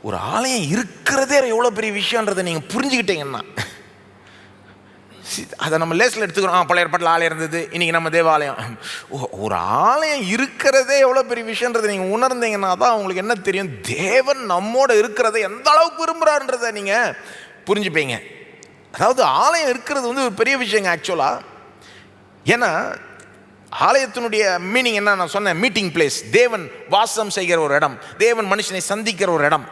ஒரு ஆலயம் இருக்கிறதே எவ்வளோ பெரிய விஷயன்றதை நீங்கள் புரிஞ்சுக்கிட்டீங்கன்னா, அதை நம்ம லேஸில் எடுத்துக்கிறோம். பழைய ஏற்பாட்டில் ஆலயம் இருந்தது, இன்றைக்கி நம்ம தேவாலயம். ஒரு ஆலயம் இருக்கிறதே எவ்வளோ பெரிய விஷயன்றதை நீங்கள் உணர்ந்தீங்கன்னா தான் உங்களுக்கு என்ன தெரியும், தேவன் நம்மோட இருக்கிறத எந்த அளவுக்கு விரும்புகிறாருன்றதை நீங்கள் புரிஞ்சுப்பீங்க. அதாவது ஆலயம் இருக்கிறது வந்து ஒரு பெரிய விஷயங்க ஆக்சுவலாக. ஏன்னா ஆலயத்தினுடைய மீனிங் என்ன நான் சொன்னேன், மீட்டிங் பிளேஸ். தேவன் வாசம் செய்கிற ஒரு இடம், தேவன் மனுஷனை சந்திக்கிற ஒரு இடம்,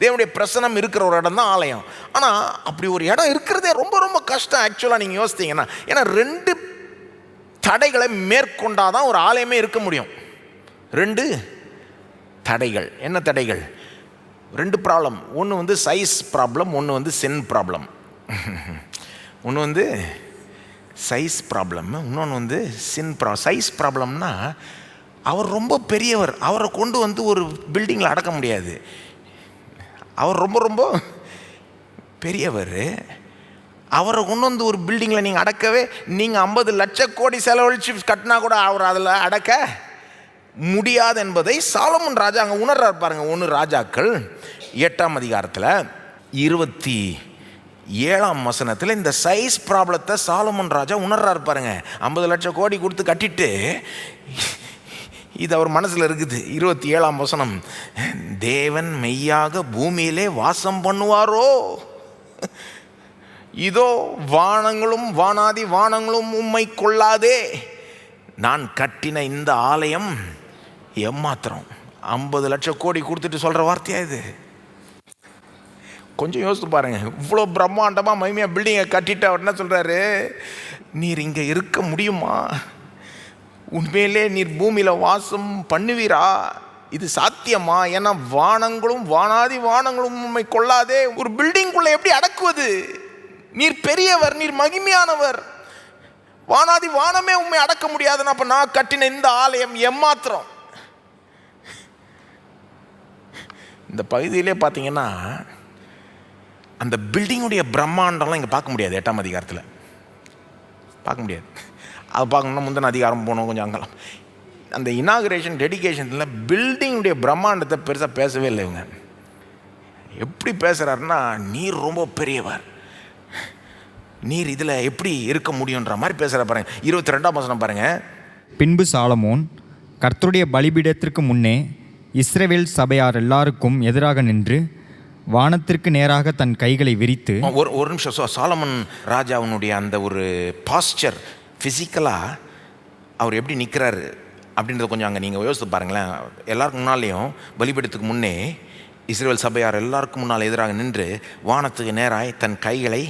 தேவனுடைய பிரசனம் இருக்கிற ஒரு இடம் தான் ஆலயம். ஆனால் அப்படி ஒரு இடம் இருக்கிறதே ரொம்ப ரொம்ப கஷ்டம் ஆக்சுவலாக நீங்கள் யோசித்தீங்கன்னா. ஏன்னா 2 தடைகளை மேற்கொண்டாதான் ஒரு ஆலயமே இருக்க முடியும். 2 தடைகள். என்ன தடைகள்? 2 ப்ராப்ளம். ஒன்று வந்து சைஸ் ப்ராப்ளம், ஒன்று வந்து சென் ப்ராப்ளம். ஒன்று வந்து சைஸ் ப்ராப்ளம், இன்னொன்று வந்து சின் ப்ராப்ளம். சைஸ் ப்ராப்ளம்னா, அவர் ரொம்ப பெரியவர், அவரை கொண்டு வந்து ஒரு பில்டிங்கில் அடக்க முடியாது. அவர் ரொம்ப ரொம்ப பெரியவர், அவரை கொண்டு வந்து ஒரு பில்டிங்கில் நீங்கள் அடக்கவே, நீங்கள் 50 லட்சம் கோடி செலவழித்து கட்டினா கூட அவர் அதில் அடக்க முடியாது என்பதை சாலமன் ராஜா அங்கே உணர்றார் பாருங்க. 1 ராஜாக்கள் 8ஆம் அதிகாரத்தில் 27ஆம் வசனத்தில் இந்த சைஸ் ப்ராப்ளத்தை சாலமன் ராஜா உணர்றார் பாருங்க. 50 லட்சம் கோடி கொடுத்து கட்டிட்டு இது அவர் மனசில் இருக்குது. 27ஆம் வசனம், தேவன் மெய்யாக பூமியிலே வாசம் பண்ணுவாரோ? இதோ வானங்களும் வானாதி வானங்களும் உம்மை கொள்ளாதே, நான் கட்டின இந்த ஆலயம் ஏமாத்திரம். 50 லட்சம் கோடி கொடுத்துட்டு சொல்கிற வார்த்தையா இது? கொஞ்சம் யோசித்து பாருங்க. இவ்வளோ பிரம்மாண்டமாக மகிமையாக பில்டிங்கை கட்டிட்டு அவர் என்ன சொல்கிறாரு, நீர் இங்கே இருக்க முடியுமா? உண்மையிலே நீர் பூமியில் வாசம் பண்ணுவீரா? இது சாத்தியமா? ஏன்னா வானங்களும் வானாதி வானங்களும் உண்மை கொள்ளாதே, ஒரு பில்டிங்குள்ளே எப்படி அடக்குவது? நீர் பெரியவர், நீர் மகிமையானவர், வானாதி வானமே உண்மை அடக்க முடியாதுன்னா அப்போ நான் கட்டின இந்த ஆலயம் ஏமாத்திரம். இந்த பகுதியிலே பார்த்தீங்கன்னா அந்த பில்டிங்குடைய பிரம்மாண்டம்லாம் இங்கே பார்க்க முடியாது. 8ஆம் அதிகாரத்தில் பார்க்க முடியாது. அது பார்க்கணுன்னா முந்தின அதிகாரம் போகணும் கொஞ்சம் அங்கெல்லாம். அந்த இனாகுரேஷன் டெடிகேஷனில் பில்டிங்குடைய பிரம்மாண்டத்தை பெருசாக பேசவே இல்லை இவங்க. எப்படி பேசுகிறாருன்னா, நீர் ரொம்ப பெரியவர், நீர் இதில் எப்படி இருக்க முடியுன்ற மாதிரி பேசுகிற பாருங்க. 22ஆம் வசனம் பாருங்க. பின்பு சாலமோன் கர்த்தருடைய பலிபீடத்திற்கு முன்னே இஸ்ரவேல் சபையார் எல்லாருக்கும் எதிராக நின்று வானத்திற்கு நேராக தன் கைகளை விரித்து. ஒரு நிமிஷம். சாலமன் ராஜாவுனுடைய அந்த ஒரு பாஸ்டர், ஃபிசிக்கலாக அவர் எப்படி நிற்கிறாரு அப்படின்றத கொஞ்சம் அங்கே நீங்கள் யோசித்து பாருங்களேன். எல்லாருக்கும் முன்னாலேயும் பலிபீடத்துக்கு முன்னே இஸ்ரவேல் சபையார் எல்லாருக்கும் முன்னால் எதிராக நின்று வானத்துக்கு நேராய் தன் கைகளை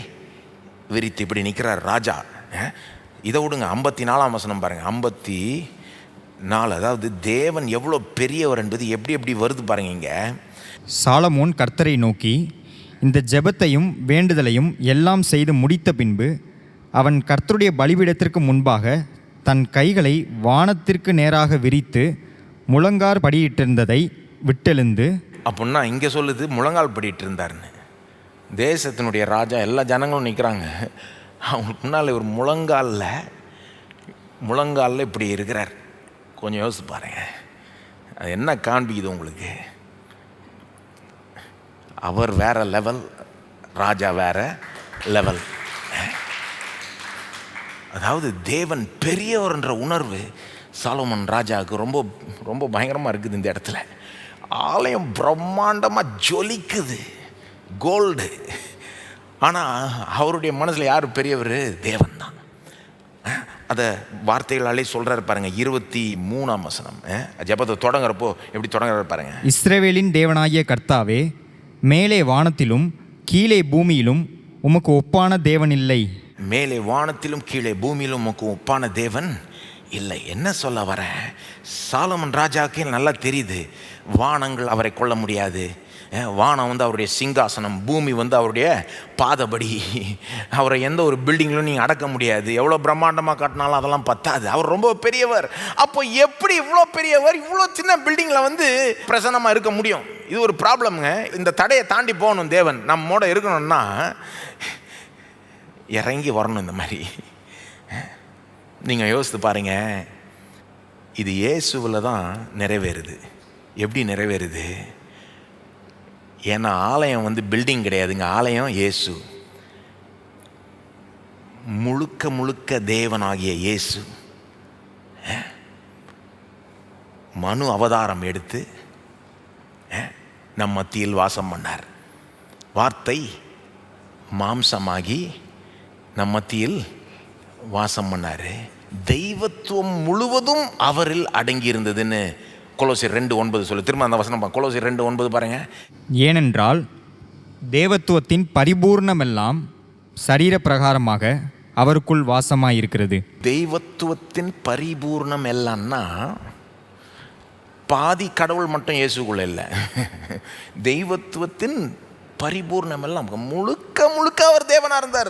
விரித்து இப்படி நிற்கிறார் ராஜா. இதை விடுங்க, 54ஆம் வசனம் பாருங்கள். 54, அதாவது தேவன் எவ்வளோ பெரியவர் என்பது எப்படி எப்படி வருது பாருங்க இங்கே. சாலமோன் கர்த்தரை நோக்கி இந்த ஜெபத்தையும் வேண்டுதலையும் எல்லாம் செய்து முடித்த பின்பு அவன் கர்த்தருடைய பலிபீடத்திற்கு முன்பாக தன் கைகளை வானத்திற்கு நேராக விரித்து முழங்கார் படியிட்டிருந்ததை விட்டெழுந்து. அப்படின்னா இங்கே சொல்லுது முழங்கால் படிட்டு இருந்தாருன்னு. தேசத்தினுடைய ராஜா, எல்லா ஜனங்களும் நிற்கிறாங்க, அவங்களுக்கு முன்னால் ஒரு முழங்காலில் இப்படி இருக்கிறார். கொஞ்சம் யோசிச்சு பாருங்க, அது என்ன காண்பிக்குது உங்களுக்கு? அவர் வேற லெவல், ராஜா வேற லெவல். அதாவது தேவன் பெரியவர்ன்ற உணர்வு சாலமோன் ராஜாவுக்கு ரொம்ப ரொம்ப பயங்கரமாக இருக்குது. இந்த இடத்துல ஆலயம் பிரம்மாண்டமாக ஜொலிக்குது, கோல்டு. ஆனால் அவருடைய மனசில் யார் பெரியவர்? தேவன் தான். அதை வார்த்தைகளாலே சொல்கிறார் பாருங்க. 23ஆம் வசனம் ஜெபத்தை தொடங்குறப்போ எப்படி தொடங்குறாரு பாருங்க. இஸ்ரவேலின் தேவனாகிய கர்த்தாவே, மேலே வானத்திலும் கீழே பூமியிலும் உமக்கு ஒப்பான தேவன் இல்லை. மேலே வானத்திலும் கீழே பூமியிலும் உமக்கு ஒப்பான தேவன் இல்லை. என்ன சொல்ல வரேன்? சாலமன் ராஜாவுக்கே நல்லா தெரியுது, வானங்கள் அவரை கொள்ள முடியாது. வானம் வந்து அவருடைய சிங்காசனம், பூமி வந்து அவருடைய பாதபடி. அவரை எந்த ஒரு பில்டிங்லையும் நீங்கள் அடக்க முடியாது. எவ்வளோ பிரம்மாண்டமாக காட்டினாலும் அதெல்லாம் பத்தாது. அவர் ரொம்ப பெரியவர். அப்போ எப்படி இவ்வளோ பெரியவர் இவ்வளோ சின்ன பில்டிங்கில் வந்து பிரசன்னமாக இருக்க முடியும்? இது ஒரு ப்ராப்ளம்ங்க. இந்த தடையை தாண்டி போகணும். தேவன் நம்மோட இருக்கணும்னா இறங்கி வரணும். இந்த மாதிரி நீங்கள் யோசித்து பாருங்க. இது இயேசுவில் தான் நிறைவேறுது. எப்படி நிறைவேறுது? ஏன்னா ஆலயம் வந்து பில்டிங் கிடையாதுங்க, ஆலயம் இயேசு. முழுக்க முழுக்க தேவனாகிய இயேசு மனு அவதாரம் எடுத்து நம் மத்தியில் வாசம் பண்ணார். வார்த்தை மாம்சமாகி நம் மத்தியில் வாசம் பண்ணார். தெய்வத்துவம் முழுவதும் அவரில் அடங்கி இருந்ததுன்னு கொலோசியர் 2:9 சொல்லு. திரும்ப அந்த வசனம் கொலோசியர் 2:9 பாருங்க. ஏனென்றால் தேவத்துவத்தின் பரிபூர்ணமெல்லாம் சரீர பிரகாரமாக அவருக்குள் வாசமாயிருக்கிறது. தெய்வத்துவத்தின் பரிபூர்ணம் எல்லாம்னா பாதி கடவுள் மட்டும் இயேசுக்குள்ள இல்லை. தெய்வத்துவத்தின் பரிபூர்ணம் எல்லாம் முழுக்க முழுக்க அவர் தேவனா இருந்தார்.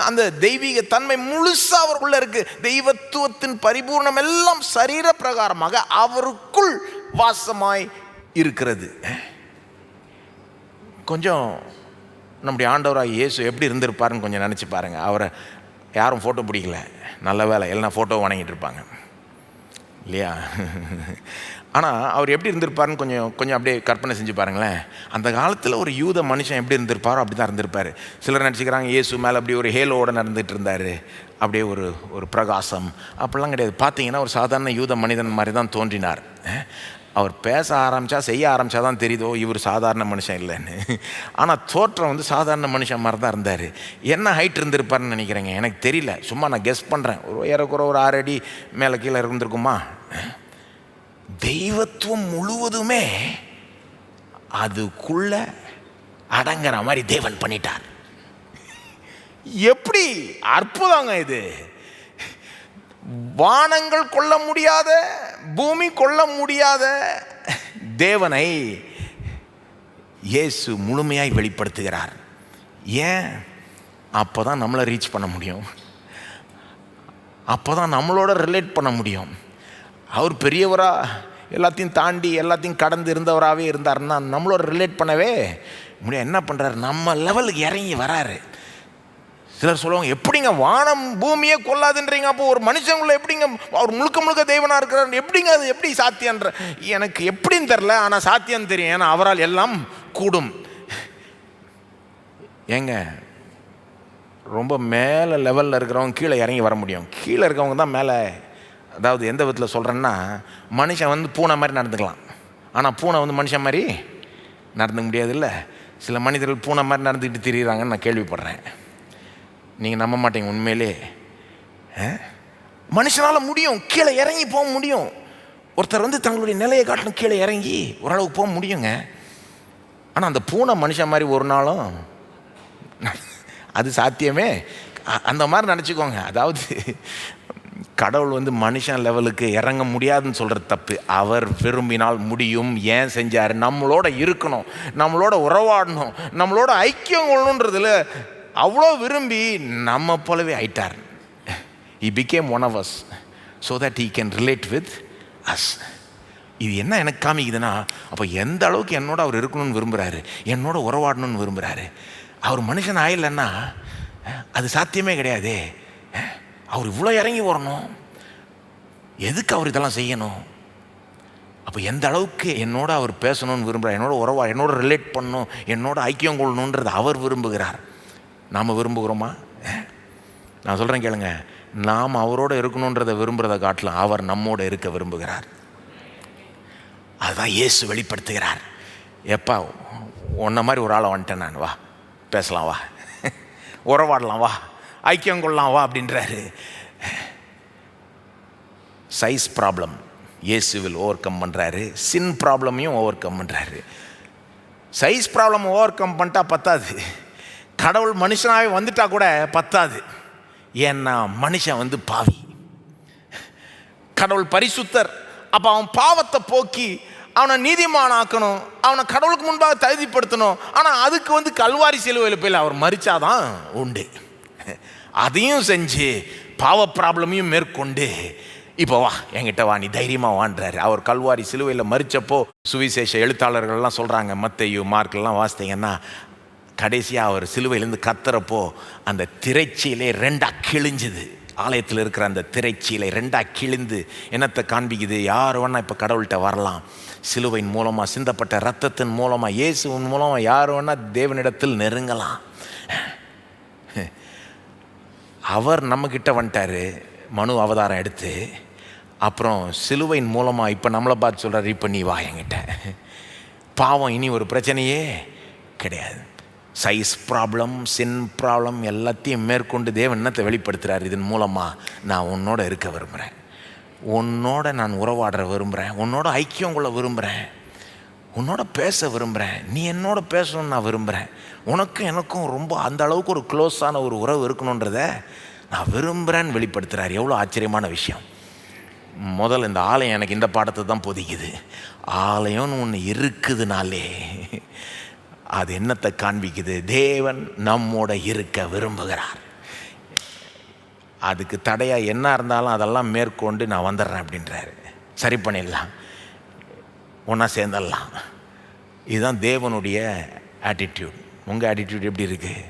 அந்த தெய்வீக தன்மை முழுசா அவருக்குள்ள இருக்கு. தெய்வத்துவத்தின் பரிபூர்ணம் எல்லாம் சரீர பிரகாரமாக அவருக்குள் வாசமாய் இருக்கிறது. கொஞ்சம் நம்முடைய ஆண்டவராக இயேசு எப்படி இருந்திருப்பாருன்னு கொஞ்சம் நினச்சி பாருங்க. அவரை யாரும் ஃபோட்டோ பிடிக்கல, நல்ல வேலை, எல்லாம் ஃபோட்டோ வணங்கிட்டு இருப்பாங்க இல்லையா? ஆனால் அவர் எப்படி இருந்திருப்பாருன்னு கொஞ்சம் அப்படியே கற்பனை செஞ்சு பாருங்களேன். அந்த காலத்தில் ஒரு யூத மனுஷன் எப்படி இருந்திருப்பாரோ அப்படி தான் இருந்திருப்பார். சிலர் நினச்சிக்கிறாங்க இயேசு மேலே அப்படி ஒரு ஹேலோட நடந்துகிட்டு இருந்தார், அப்படியே ஒரு பிரகாசம். அப்படிலாம் கிடையாது. பார்த்தீங்கன்னா ஒரு சாதாரண யூத மனிதன் மாதிரி தான் தோன்றினார். அவர் பேச ஆரம்பித்தா, செய்ய ஆரம்பித்தா தான் தெரியுதோ இவர் சாதாரண மனுஷன் இல்லைன்னு. ஆனால் தோற்றம் வந்து சாதாரண மனுஷன் மாதிரி தான் இருந்தார். என்ன ஹைட் இருந்திருப்பார்னு நினைக்கிறேங்க? எனக்கு தெரியல, சும்மா நான் கெஸ் பண்ணுறேன். ஏறக்குறை ஒரு 6 அடி மேலே கீழே இருந்திருக்குமா? தெய்வத்துவம் முழுவதுமே அதுக்குள்ள அடங்குற மாதிரி தேவன் பண்ணிட்டார். எப்படி அற்புதங்க இது! வானங்கள் கொள்ள முடியாத, பூமி கொள்ள முடியாத தேவனை இயேசு முழுமையாய் வெளிப்படுத்துகிறார். ஏன்? அப்போதான் நம்மளை ரீச் பண்ண முடியும், அப்போதான் நம்மளோட ரிலேட் பண்ண முடியும். அவர் பெரியவரா, எல்லாத்தையும் தாண்டி எல்லாத்தையும் கடந்து இருந்தவராகவே இருந்தாருன்னா நம்மளோட ரிலேட் பண்ணவே முடியும். என்ன பண்ணுறாரு? நம்ம லெவலுக்கு இறங்கி வராரு. சிலர் சொல்லுவாங்க, எப்படிங்க வானம் பூமியே கொள்ளாதுன்றீங்க, அப்போ ஒரு மனுஷங்களை எப்படிங்க அவர் முழுக்க முழுக்க தெய்வனாக இருக்கிறார், எப்படிங்க அது எப்படி சாத்தியன்ற? எனக்கு எப்படின்னு தெரில, ஆனால் சாத்தியம் தெரியும். ஏன்னா அவரால் எல்லாம் கூடும். ஏங்க, ரொம்ப மேலே லெவலில் இருக்கிறவங்க கீழே இறங்கி வர முடியும், கீழே இருக்கவங்க தான் மேலே. அதாவது எந்த விதத்தில் சொல்கிறேன்னா, மனுஷன் வந்து பூனை மாதிரி நடந்துக்கலாம், ஆனால் பூனை வந்து மனுஷன் மாதிரி நடந்துக்க முடியாது இல்லை. சில மனிதர்கள் பூனை மாதிரி நடந்துக்கிட்டு திரிகிறாங்கன்னு நான் கேள்விப்படுறேன். நீங்கள் நம்ப மாட்டீங்க. உண்மையிலே மனுஷனால் முடியும், கீழே இறங்கி போக முடியும். ஒருத்தர் வந்து தங்களுடைய நிலையை காட்டணும், கீழே இறங்கி ஓரளவுக்கு போக முடியுங்க. ஆனால் அந்த பூனை மனுஷன் மாதிரி ஒரு நாளும் அது சாத்தியமே. அந்த மாதிரி நினச்சிக்கோங்க. அதாவது கடவுள் வந்து மனுஷன் லெவலுக்கு இறங்க முடியாதுன்னு சொல்கிறது தப்பு. அவர் விரும்பினால் முடியும். ஏன் செஞ்சார்? நம்மளோட இருக்கணும், நம்மளோட உறவாடணும், நம்மளோட ஐக்கியம் கொள்ளணுன்றதுல அவ்வளோ விரும்பி நம்ம போலவே ஆயிட்டார். He became one of us so that he can relate with us. இது என்ன எனக்கு காமிக்குதுன்னா, அப்போ எந்த அளவுக்கு என்னோட அவர் இருக்கணும்னு விரும்புகிறாரு, என்னோட உறவாடணும்னு விரும்புகிறாரு. அவர் மனுஷன் ஆயிடலன்னா அது சாத்தியமே கிடையாது. அவர் இவ்வளோ இறங்கி வரணும், எதுக்கு அவர் இதெல்லாம் செய்யணும்? அப்போ எந்த அளவுக்கு என்னோட அவர் பேசணும்னு விரும்புகிறார், என்னோட என்னோட ரிலேட் பண்ணணும், என்னோட ஐக்கியம் கொள்ளணுன்றது அவர் விரும்புகிறார். நாம் விரும்புகிறோமா? நான் சொல்கிறேன் கேளுங்க, நாம் அவரோட இருக்கணுன்றதை விரும்புகிறத காட்டிலும் அவர் நம்மோட இருக்க விரும்புகிறார். அதுதான் இயேசு வெளிப்படுத்துகிறார். எப்பா உன்ன மாதிரி ஒரு ஆளை வந்துட்டேன் நான், வா பேசலாம், வா உறவாடலாம், வா ஐக்கியம் கொள்ளலாம், வா அப்படின்றாரு. சைஸ் ப்ராப்ளம் இயேசுவில் ஓவர் கம் பண்ணுறாரு, சின் ப்ராப்ளமையும் ஓவர் கம் பண்ணுறாரு. சைஸ் ப்ராப்ளம் ஓவர் கம் பண்ணிட்டா பத்தாது, கடவுள் மனுஷனாகவே வந்துட்டா கூட பத்தாது. ஏன்னா மனுஷன் பாவி, கடவுள் பரிசுத்தர். அப்போ அவன் பாவத்தை போக்கி அவனை நீதிமானாக்கணும், அவனை கடவுளுக்கு முன்பாக தகுதிப்படுத்தணும். ஆனால் அதுக்கு கல்வாரி சிலுவையில் போய் அவர் மரிச்சாதான் உண்டு. அதையும் செஞ்சு பாவ ப்ராப்ளமையும் மேற்கொண்டு இப்போ வா என்கிட்ட வா, நீ தைரியமாக வான்றாரு. அவர் கல்வாரி சிலுவையில் மரித்தப்போ சுவிசேஷ எழுத்தாளர்கள்லாம் சொல்கிறாங்க, மத்தேயு மார்க்கெல்லாம் வாசித்தீங்கன்னா, கடைசியாக அவர் சிலுவையிலேருந்து கத்துறப்போ அந்த திரைச்சீலே ரெண்டாக கிழிஞ்சுது. ஆலயத்தில் இருக்கிற அந்த திரைச்சீலை ரெண்டாக கிழிந்து என்னத்தை காண்பிக்குது? யார் வேணா இப்போ கடவுள்கிட்ட வரலாம். சிலுவையின் மூலமாக சிந்தப்பட்ட இரத்தத்தின் மூலமாக இயேசுவின் மூலமாக யார் வேணா தேவனிடத்தில் நெருங்கலாம். அவர் நம்மக்கிட்ட வந்துட்டார் மனு அவதாரம் எடுத்து. அப்புறம் சிலுவையின் மூலமாக இப்போ நம்மளை பார்த்து சொல்கிறார், இப்போ நீ வா என்கிட்ட. பாவம் இனி ஒரு பிரச்சனையே கிடையாது. சைஸ் ப்ராப்ளம், சின் ப்ராப்ளம் எல்லாத்தையும் மேற்கொண்டு தேவன் என்னத்தை வெளிப்படுத்துகிறார்? இதன் மூலமாக நான் உன்னோட இருக்க விரும்புகிறேன், உன்னோட நான் உறவாட விரும்புகிறேன், உன்னோட ஐக்கியம் கொள்ள விரும்புகிறேன், உன்னோட பேச விரும்புகிறேன், நீ என்னோட பேசணும்னு நான் விரும்புகிறேன். உனக்கும் எனக்கும் ரொம்ப அந்த அளவுக்கு ஒரு க்ளோஸான ஒரு உறவு இருக்கணுன்றத நான் விரும்புகிறேன்னு வெளிப்படுத்துகிறார். எவ்வளோ ஆச்சரியமான விஷயம். முதல்ல இந்த ஆலயம் எனக்கு இந்த பாடத்தை தான் போதிக்குது. ஆலயம்னு ஒன்று இருக்குதுனாலே அது என்னத்தை காண்பிக்குது? தேவன் நம்மோட இருக்க விரும்புகிறார். அதுக்கு தடையாக என்ன இருந்தாலும் அதெல்லாம் மேற்கொண்டு நான் வந்துடுறேன் அப்படின்றாரு. சரி பண்ணிடலாம், ஒன்றா சேர்ந்துடலாம். இதுதான் தேவனுடைய ஆட்டிடியூட். உங்கள் ஆட்டிடியூட் எப்படி இருக்குது?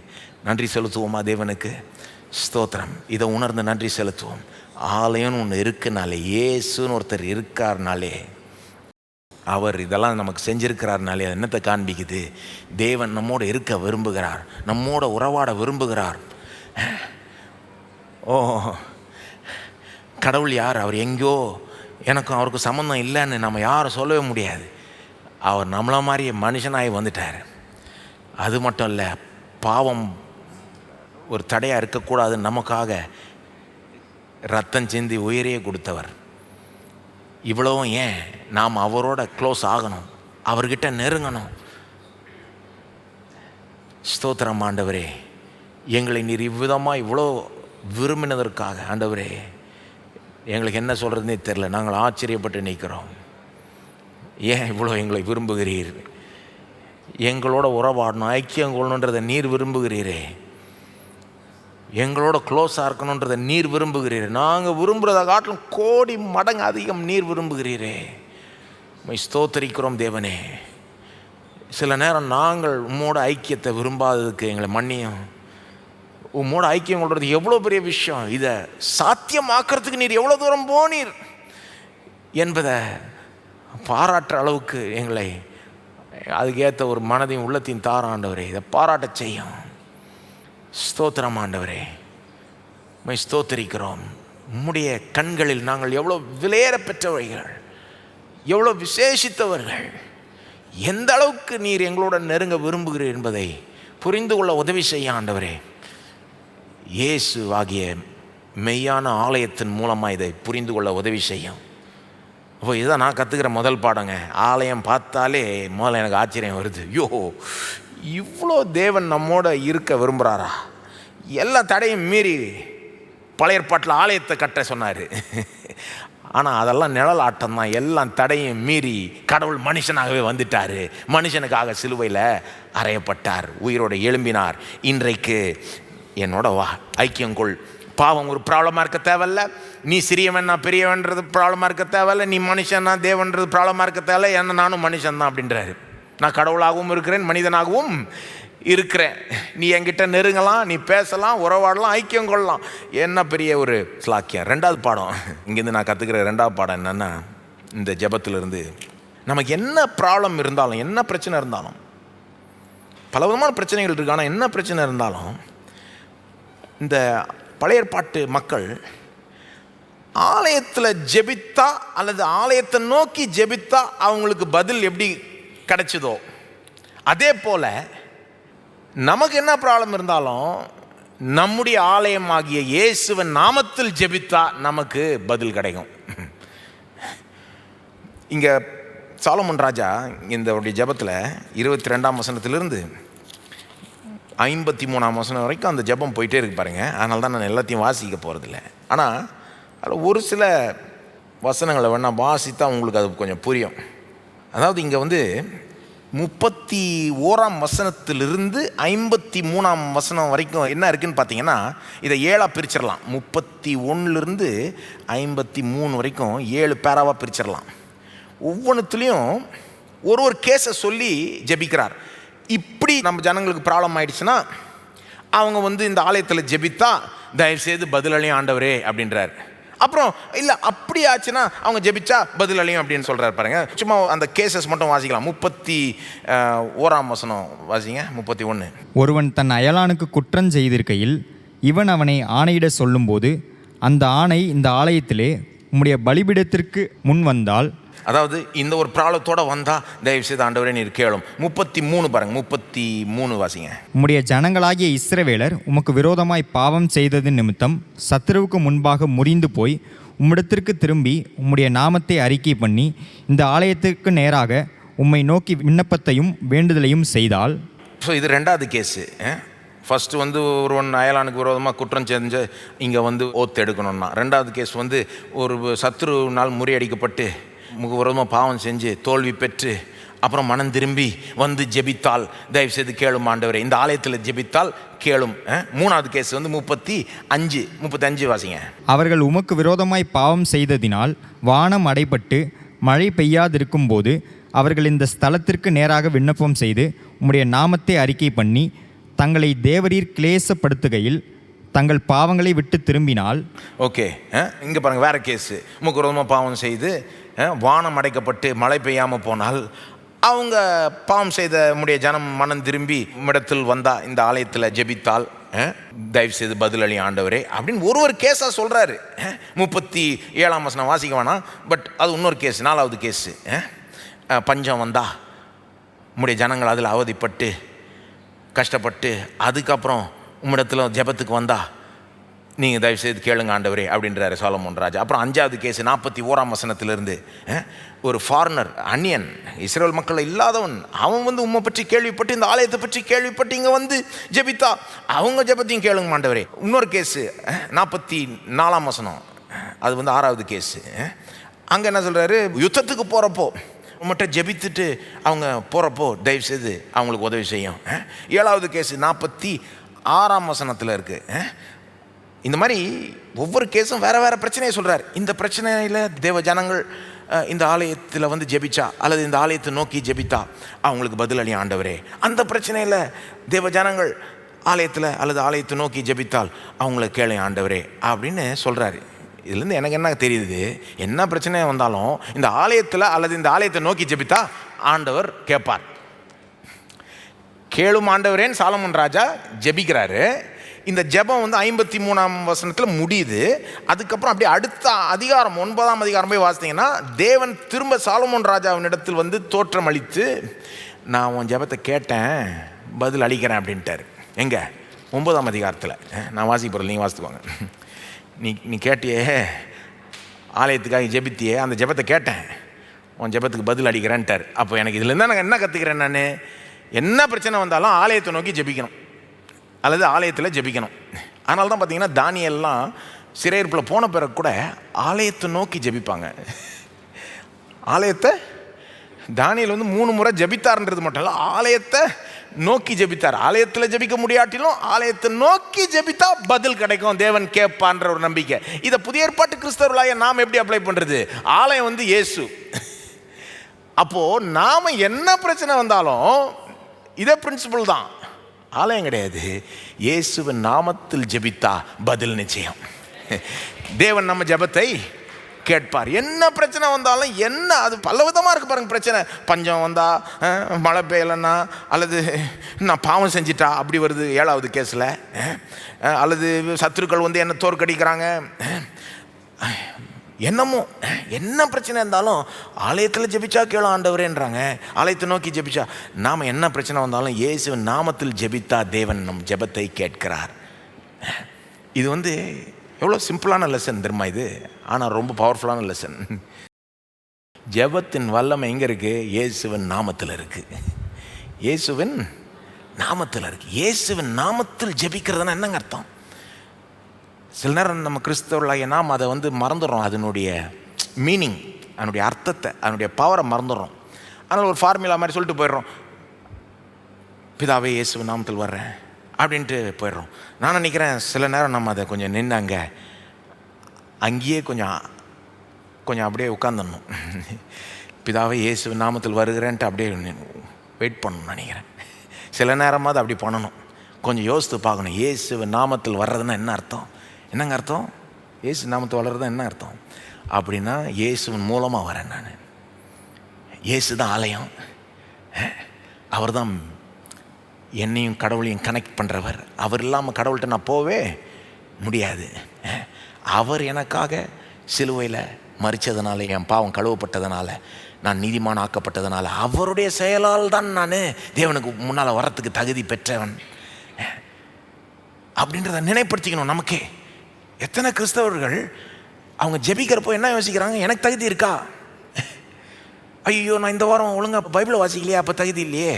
நன்றி செலுத்துவோமா தேவனுக்கு? ஸ்தோத்திரம். இதை உணர்ந்து நன்றி செலுத்துவோம். ஆலயம்னு ஒன்று இருக்குனாலே, இயேசுன்னு ஒருத்தர் இருக்காருனாலே, அவர் இதெல்லாம் நமக்கு செஞ்சிருக்கிறார்னாலே அது என்னத்தை காண்பிக்குது? தேவன் நம்மோட இருக்க விரும்புகிறார், நம்மோட உறவாட விரும்புகிறார். ஓ கடவுள் யார்? அவர் எங்கேயோ, எனக்கும் அவருக்கு சம்மந்தம் இல்லைன்னு நம்ம யாரும் சொல்லவே முடியாது. அவர் நம்மளை மாதிரியே மனுஷனாகி வந்துட்டார். அது மட்டும் இல்லை, பாவம் ஒரு தடையாக இருக்கக்கூடாதுன்னு நமக்காக ரத்தம் சிந்தி உயிரையே கொடுத்தவர். இவ்வளவும் ஏன்? நாம் அவரோட க்ளோஸ் ஆகணும், அவர்கிட்ட நெருங்கணும். ஸ்தோத்திரம் ஆண்டவரே, எங்களை நீர் இவ்விதமாக இவ்வளோ விரும்பினதற்காக ஆண்டவரே, எங்களுக்கு என்ன சொல்கிறதுனே தெரில. நாங்கள் ஆச்சரியப்பட்டு நிற்கிறோம். ஏன் இவ்வளோ எங்களை விரும்புகிறீர்? எங்களோட உறவாடணும், ஐக்கியம் கொள்ளணுன்றதை நீர் விரும்புகிறீரே, எங்களோட க்ளோஸாக இருக்கணுன்றதை நீர் விரும்புகிறீரே. நாங்கள் விரும்புகிறத காட்டிலும் கோடி மடங்கு அதிகம் நீர் விரும்புகிறீரே. ஸ்தோத்தரிக்கிறோம் தேவனே. சில நேரம் நாங்கள் உம்மோட ஐக்கியத்தை விரும்பாததுக்கு எங்களை மன்னியும். உம்மோட ஐக்கியம் கொள்வது எவ்வளோ பெரிய விஷயம், இதை சாத்தியமாக்கிறதுக்கு நீர் எவ்வளோ தூரம் போனீர் என்பதை பாராட்டுற அளவுக்கு எங்களை அதுக்கேற்ற ஒரு மனதையும் உள்ளத்தையும் தார ஆண்டவரே. இதை பாராட்ட செய்யும். ஸ்தோத்திரம் ஆண்டவரே, ஸ்தோத்தரிக்கிறோம். உம்முடைய கண்களில் நாங்கள் எவ்வளோ விலையேற பெற்றவர்கள், எவ்வளோ விசேஷித்தவர்கள், எந்த அளவுக்கு நீர் எங்களோட நெருங்க விரும்புகிறீர் என்பதை புரிந்து கொள்ள உதவி செய்ய ஆண்டவரே. இயேசு ஆகிய மெய்யான ஆலயத்தின் மூலமாக இதை புரிந்து கொள்ள உதவி செய்யும். அப்போ இதுதான் நான் கற்றுக்கிற முதல் பாடங்க. ஆலயம் பார்த்தாலே முதல்ல எனக்கு ஆச்சரியம் வருது. ஐயோ, இவ்வளோ தேவன் நம்மோட இருக்க விரும்புகிறாரா? எல்லா தடையும் மீறி பழைய ஏற்பாட்டில் ஆலயத்தை கட்ட சொன்னார். ஆனால் அதெல்லாம் நிழல் ஆட்டம் தான். எல்லாம் தடையும் மீறி கடவுள் மனுஷனாகவே வந்துட்டார். மனுஷனுக்காக சிலுவையில் அறையப்பட்டார், உயிரோடு எழும்பினார். இன்றைக்கு என்னோட வா, ஐக்கியங்கொள். பாவம் ஒரு ப்ராப்ளமாக இருக்க தேவையில்ல. நீ சிறியவன் நான் பெரியவன்றது ப்ராப்ளமாக இருக்க தேவையில்ல, நீ மனுஷன் நான் தேவன்றது ப்ராப்ளமாக இருக்க தேவையில்ல, ஏன்னா நானும் மனுஷன் தான் அப்படின்றாரு. நான் கடவுளாகவும் இருக்கிறேன், மனிதனாகவும் இருக்கிறேன். நீ என்கிட்ட நெருங்கலாம், நீ பேசலாம், உறவாடலாம், ஐக்கியம் கொள்ளலாம். என்ன பெரிய ஒரு ஸ்லாக்கியம். ரெண்டாவது பாடம் இங்கேருந்து நான் கற்றுக்கிற ரெண்டாவது பாடம் என்னென்னா, இந்த ஜெபத்திலிருந்து நமக்கு என்ன ப்ராப்ளம் இருந்தாலும், என்ன பிரச்சனை இருந்தாலும், பல விதமான பிரச்சனைகள் இருக்கு, ஆனால் என்ன பிரச்சனை இருந்தாலும் இந்த பழைய ஏற்பாட்டு மக்கள் ஆலயத்தில் ஜெபித்தா அல்லது ஆலயத்தை நோக்கி ஜெபித்தா அவங்களுக்கு பதில் எப்படி கிடைச்சதோ, அதே போல் நமக்கு என்ன ப்ராப்ளம் இருந்தாலும் நம்முடைய ஆலயமாகிய இயேசுவின் நாமத்தில் ஜெபித்தா நமக்கு பதில் கிடைக்கும். இங்கே சாலமோன் ராஜா இந்த ஜெபத்தில் 22ஆம் வசனத்திலிருந்து 53ஆம் வசனம் வரைக்கும் அந்த ஜெபம் போயிட்டே இருக்கு பாருங்க. அதனால தான் நான் எல்லாத்தையும் வாசிக்க போகிறதில்ல. ஆனால் அதில் ஒரு சில வசனங்களை வேணால் வாசித்தா உங்களுக்கு அது கொஞ்சம் புரியும். அதாவது இங்கே 31ஆம் வசனத்திலிருந்து 53ஆம் வசனம் வரைக்கும் என்ன இருக்குதுன்னு பார்த்தீங்கன்னா, இதை 7ஆக பிரிச்சிடலாம். 31லிருந்து 53 வரைக்கும் 7 பேராவாக பிரிச்சிடலாம். ஒவ்வொன்றுத்துலேயும் ஒரு கேஸை சொல்லி ஜெபிக்கிறார். இப்படி நம்ம ஜனங்களுக்கு ப்ராப்ளம் ஆயிடுச்சுன்னா அவங்க இந்த ஆலயத்தில் ஜெபித்தா தயவுசெய்து பதிலளியும் ஆண்டவரே அப்படின்றார். அப்புறம் இல்லை அப்படி ஆச்சுன்னா அவங்க ஜெபிச்சா பதிலளியும் அப்படின்னு சொல்கிறார் பாருங்க. சும்மா அந்த கேசஸ் மட்டும் வாசிக்கலாம். 31ஆம் வசனம் வாசிங்க. 31. ஒருவன் தன் அயலானுக்கு குற்றம் செய்திருக்கையில் இவன் அவனை ஆணையிட சொல்லும்போது அந்த ஆணை இந்த ஆலயத்திலே உம்முடைய பலிபீடத்திற்கு முன் வந்தால், அதாவது இந்த ஒரு ப்ராப்ளத்தோடு வந்தால் தயவுசெய்து ஆண்டவரே நீர் கேளும். 33 பாருங்க. 33 வாசிங்க. உம்முடைய ஜனங்களாகிய இஸ்ரவேலர் உமக்கு விரோதமாய் பாவம் செய்தது நிமித்தம் சத்துருவுக்கு முன்பாக முறிந்து போய் உம்மிடத்திற்கு திரும்பி உம்முடைய நாமத்தை அறிக்கை பண்ணி இந்த ஆலயத்திற்கு நேராக உம்மை நோக்கி விண்ணப்பத்தையும் வேண்டுதலையும் செய்தால். ஸோ இது ரெண்டாவது கேஸு. ஃபஸ்ட்டு ஒருவன் அயலானுக்கு விரோதமாக குற்றம் செஞ்சு இங்கே ஓத்து எடுக்கணும்னா, ரெண்டாவது கேஸ் ஒரு சத்துருவினால் முறியடிக்கப்பட்டு விரோதமாக பாவம் செஞ்சு தோல்வி பெற்று அப்புறம் மனம் திரும்பி ஜெபித்தால் தயவுசெய்து கேளும் ஆண்டவரே, இந்த ஆலயத்தில் ஜெபித்தால் கேளும். மூணாவது கேஸ் 35 வாசிங்க. அவர்கள் உமக்கு விரோதமாய் பாவம் செய்ததினால் வானம் அடைபட்டு மழை பெய்யாதிருக்கும் போது அவர்கள் இந்த ஸ்தலத்திற்கு நேராக விண்ணப்பம் செய்து உம்முடைய நாமத்தை அறிக்கை பண்ணி தங்களை தேவரீர் கிளேசப்படுத்துகையில் தங்கள் பாவங்களை விட்டு திரும்பினால். ஓகே, இங்கே பாருங்கள், வேறு கேஸு. உமக்கு விரோதமாக பாவம் செய்து வானம் அடைக்கப்பட்டு மழை பெய்யாமல் போனால் அவங்க பாவம் செய்த உம்முடைய ஜனம் மனம் திரும்பி உம்மிடத்தில் வந்தால் இந்த ஆலயத்தில் ஜெபித்தால் தயவு செய்து பதிலளி ஆண்டவரே அப்படின்னு ஒரு கேஸாக சொல்கிறாரு. 37ஆம் வசனம் வாசிக்க வேணாம், பட் அது இன்னொரு கேஸ். நாலாவது கேஸு, பஞ்சம் வந்தா உம்முடைய ஜனங்கள் அதில் அவதிப்பட்டு கஷ்டப்பட்டு அதுக்கப்புறம் உம்மிடத்தில் ஜெபத்துக்கு வந்தா நீங்கள் தயவுசெய்து கேளுங்க ஆண்டவரே அப்படின்றாரு சாலமோன் ராஜா. அப்புறம் 5வது கேஸ் 41ஆம் வசனத்திலிருந்து, ஒரு ஃபாரினர், அந்நியன், இஸ்ரேல் மக்கள் இல்லாதவன், அவன் உம்மை பற்றி கேள்விப்பட்டு இந்த ஆலயத்தை பற்றி கேள்விப்பட்டு இங்கே ஜெபித்தா அவங்க ஜெபத்தையும் கேளுங்க ஆண்டவரே. இன்னொரு கேஸு 44ஆம் வசனம், அது 6வது கேஸு. அங்கே என்ன சொல்கிறாரு, யுத்தத்துக்கு போகிறப்போ உங்கள்கிட்ட ஜெபித்துட்டு அவங்க போகிறப்போ தயவுசெய்து அவங்களுக்கு உதவி செய்யும். 7வது கேஸு 46ஆம் வசனத்தில் இருக்குது. இந்த மாதிரி ஒவ்வொரு கேஸும் வேறு வேறு பிரச்சனையை சொல்கிறார். இந்த பிரச்சனையில் தேவ ஜனங்கள் இந்த ஆலயத்தில் ஜெபிச்சா அல்லது இந்த ஆலயத்தை நோக்கி ஜெபித்தா அவங்களுக்கு பதிலளி ஆண்டவரே. அந்த பிரச்சனையில் தேவ ஜனங்கள் ஆலயத்தில் அல்லது ஆலயத்தை நோக்கி ஜெபித்தால் அவங்கள கேளு ஆண்டவரே அப்படின்னு சொல்கிறாரு. இதுலேருந்து எனக்கு என்ன தெரியுது, என்ன பிரச்சனை வந்தாலும் இந்த ஆலயத்தில் அல்லது இந்த ஆலயத்தை நோக்கி ஜெபித்தா ஆண்டவர் கேட்பார். கேளும் ஆண்டவரேன்னு சாலமோன் ராஜா ஜெபிக்கிறாரு. இந்த ஜெபம் 53ஆம் வசனத்தில் முடியுது. அதுக்கப்புறம் அப்படியே அடுத்த அதிகாரம் 9ஆம் அதிகாரம் போய் வாசித்தீங்கன்னா தேவன் திரும்ப சாலமோன் ராஜாவினிடத்தில் தோற்றம் அளித்து நான் உன் ஜெபத்தை கேட்டேன் பதில் அளிக்கிறேன் அப்படின்ட்டார். எங்கே? 9ஆம் அதிகாரத்தில். நான் வாசிக்க போகிறேன், நீங்கள் வாசித்துவாங்க. நீ கேட்டியே ஆலயத்துக்காக ஜெபித்தியே, அந்த ஜெபத்தை கேட்டேன், உன் ஜெபத்துக்கு பதில் அளிக்கிறேன்ட்டார். அப்போ எனக்கு இதுலேருந்து நான் என்ன கற்றுக்கிறேன், நான் என்ன பிரச்சனை வந்தாலும் ஆலயத்தை நோக்கி ஜெபிக்கணும் அல்லது ஆலயத்தில் ஜெபிக்கணும். அதனால தான் பார்த்தீங்கன்னா தானியெல்லாம் சிறையிருப்பில் போன பிறகு கூட ஆலயத்தை நோக்கி ஜெபிப்பாங்க. ஆலயத்தை தானியல் 3 முறை ஜெபித்தார்ன்றது மட்டும் இல்லை, ஆலயத்தை நோக்கி ஜெபித்தார். ஆலயத்தில் ஜெபிக்க முடியாட்டிலும் ஆலயத்தை நோக்கி ஜெபித்தா பதில் கிடைக்கும், தேவன் கேட்பான்ற ஒரு நம்பிக்கை. இதை புதிய ஏற்பாட்டு கிறிஸ்தவர்களாக நாம் எப்படி அப்ளை பண்ணுறது? ஆலயம் வந்து இயேசு. அப்போது நாம் என்ன பிரச்சனை வந்தாலும் இதே பிரின்சிபல் தான். ஆலயம் கிடையாது, இயேசுவின் நாமத்தில் ஜெபித்தா பதில் நிச்சயம். தேவன் நம்ம ஜெபத்தை கேட்பார். என்ன பிரச்சனை வந்தாலும், என்ன அது பல விதமாக இருக்குது பாருங்கள் பிரச்சனை. பஞ்சம் வந்தால், மழை பெய்யலைன்னா, அல்லது நான் பாவம் செஞ்சிட்டா அப்படி வருது 7வது கேஸில், அல்லது சத்துருக்கள் வந்து என்ன தோற்கடிக்கிறாங்க, என்னமோ என்ன பிரச்சனை இருந்தாலும் ஆலயத்தில் ஜெபிச்சா கேளு ஆண்டவரேன்றாங்க. ஆலயத்தை நோக்கி ஜெபிச்சா, நாம் என்ன பிரச்சனை வந்தாலும் இயேசுவின் நாமத்தில் ஜெபித்தா தேவன் நம் ஜெபத்தை கேட்கிறார். இது வந்து எவ்வளோ சிம்பிளான லெசன் தெரியுமா இது? ஆனால் ரொம்ப பவர்ஃபுல்லான லெசன். ஜெபத்தின் வல்லமை எங்கே இருக்குது? இயேசுவின் நாமத்தில் இருக்குது. இயேசுவின் நாமத்தில் இருக்குது. இயேசுவின் நாமத்தில் ஜெபிக்கிறதுனா என்னங்க அர்த்தம்? சில நேரம் நம்ம கிறிஸ்தவர்களாகிய நாம் அதை வந்து மறந்துடுறோம், அதனுடைய மீனிங், அதனுடைய அர்த்தத்தை, அதனுடைய பவரை மறந்துடுறோம். அதனால் ஒரு ஃபார்முலா மாதிரி சொல்லிட்டு போயிடுறோம், பிதாவே இயேசுவின் நாமத்தில் வர்றேன் அப்படின்ட்டு போயிடுறோம். நான் நினைக்கிறேன் சில நேரம் நம்ம அதை கொஞ்சம் நின்னாங்க அங்கேயே கொஞ்சம் அப்படியே உட்காந்துடணும். பிதாவே இயேசுவின் நாமத்தில் வருகிறேன்ட்டு அப்படியே வெயிட் பண்ணணும்னு நினைக்கிறேன். சில நேரமாவது அப்படி பண்ணணும். கொஞ்சம் யோசித்து பார்க்கணும், இயேசுவின் நாமத்தில் வர்றதுன்னா என்ன அர்த்தம்? என்னங்க அர்த்தம்? இயேசு நாமத்தில் வளர்றது என்ன அர்த்தம்? அப்படின்னா இயேசுவின் மூலமாக வரேன் நான். இயேசு தான் ஆலயம், அவர் தான் என்னையும் கடவுளையும் கனெக்ட் பண்ணுறவர். அவர் இல்லாமல் கடவுள்கிட்ட நான் போவே முடியாது. அவர் எனக்காக சிலுவையில் மரித்ததுனால, என் பாவம் கழுவப்பட்டதுனால, நான் நீதிமான் ஆக்கப்பட்டதுனால, அவருடைய செயலால் தான் நான் தேவனுக்கு முன்னால் வரத்துக்கு தகுதி பெற்றவன் அப்படின்றத நினைப்படுத்திக்கணும் நமக்கே. எத்தனை கிறிஸ்தவர்கள் அவங்க ஜெபிக்கிறப்போ என்ன யோசிக்கிறாங்க? எனக்கு தகுதி இருக்கா? ஐயோ, நான் இந்த வாரம் ஒழுங்காக பைபிளை வாசிக்கலையே, அப்போ தகுதி இல்லையே.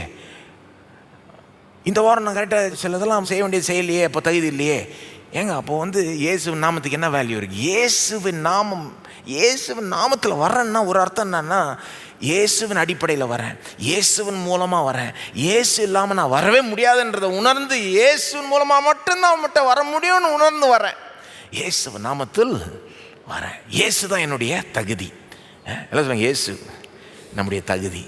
இந்த வாரம் நான் கரெக்டாக சில இதெல்லாம் செய்ய வேண்டியது செய்யலையே, அப்போ தகுதி இல்லையே. ஏங்க, அப்போ வந்து இயேசுவின் நாமத்துக்கு என்ன வேல்யூ இருக்குது? இயேசுவின் நாமம், இயேசுவின் நாமத்தில் வரேன்னா ஒரு அர்த்தம் என்னன்னா, இயேசுவின் அடிப்படையில் வரேன், இயேசுவின் மூலமாக வரேன். இயேசு இல்லாமல் நான் வரவே முடியாதுன்றதை உணர்ந்து, இயேசுவின் மூலமாக மட்டும்தான் மட்டும் வர முடியும்னு உணர்ந்து வரேன். இயேசுவின் நாமத்தில் வரேன். இயேசு தான் என்னுடைய தகுதி. எல்லாம் சொல்லுங்க, இயேசு நம்முடைய தகுதி.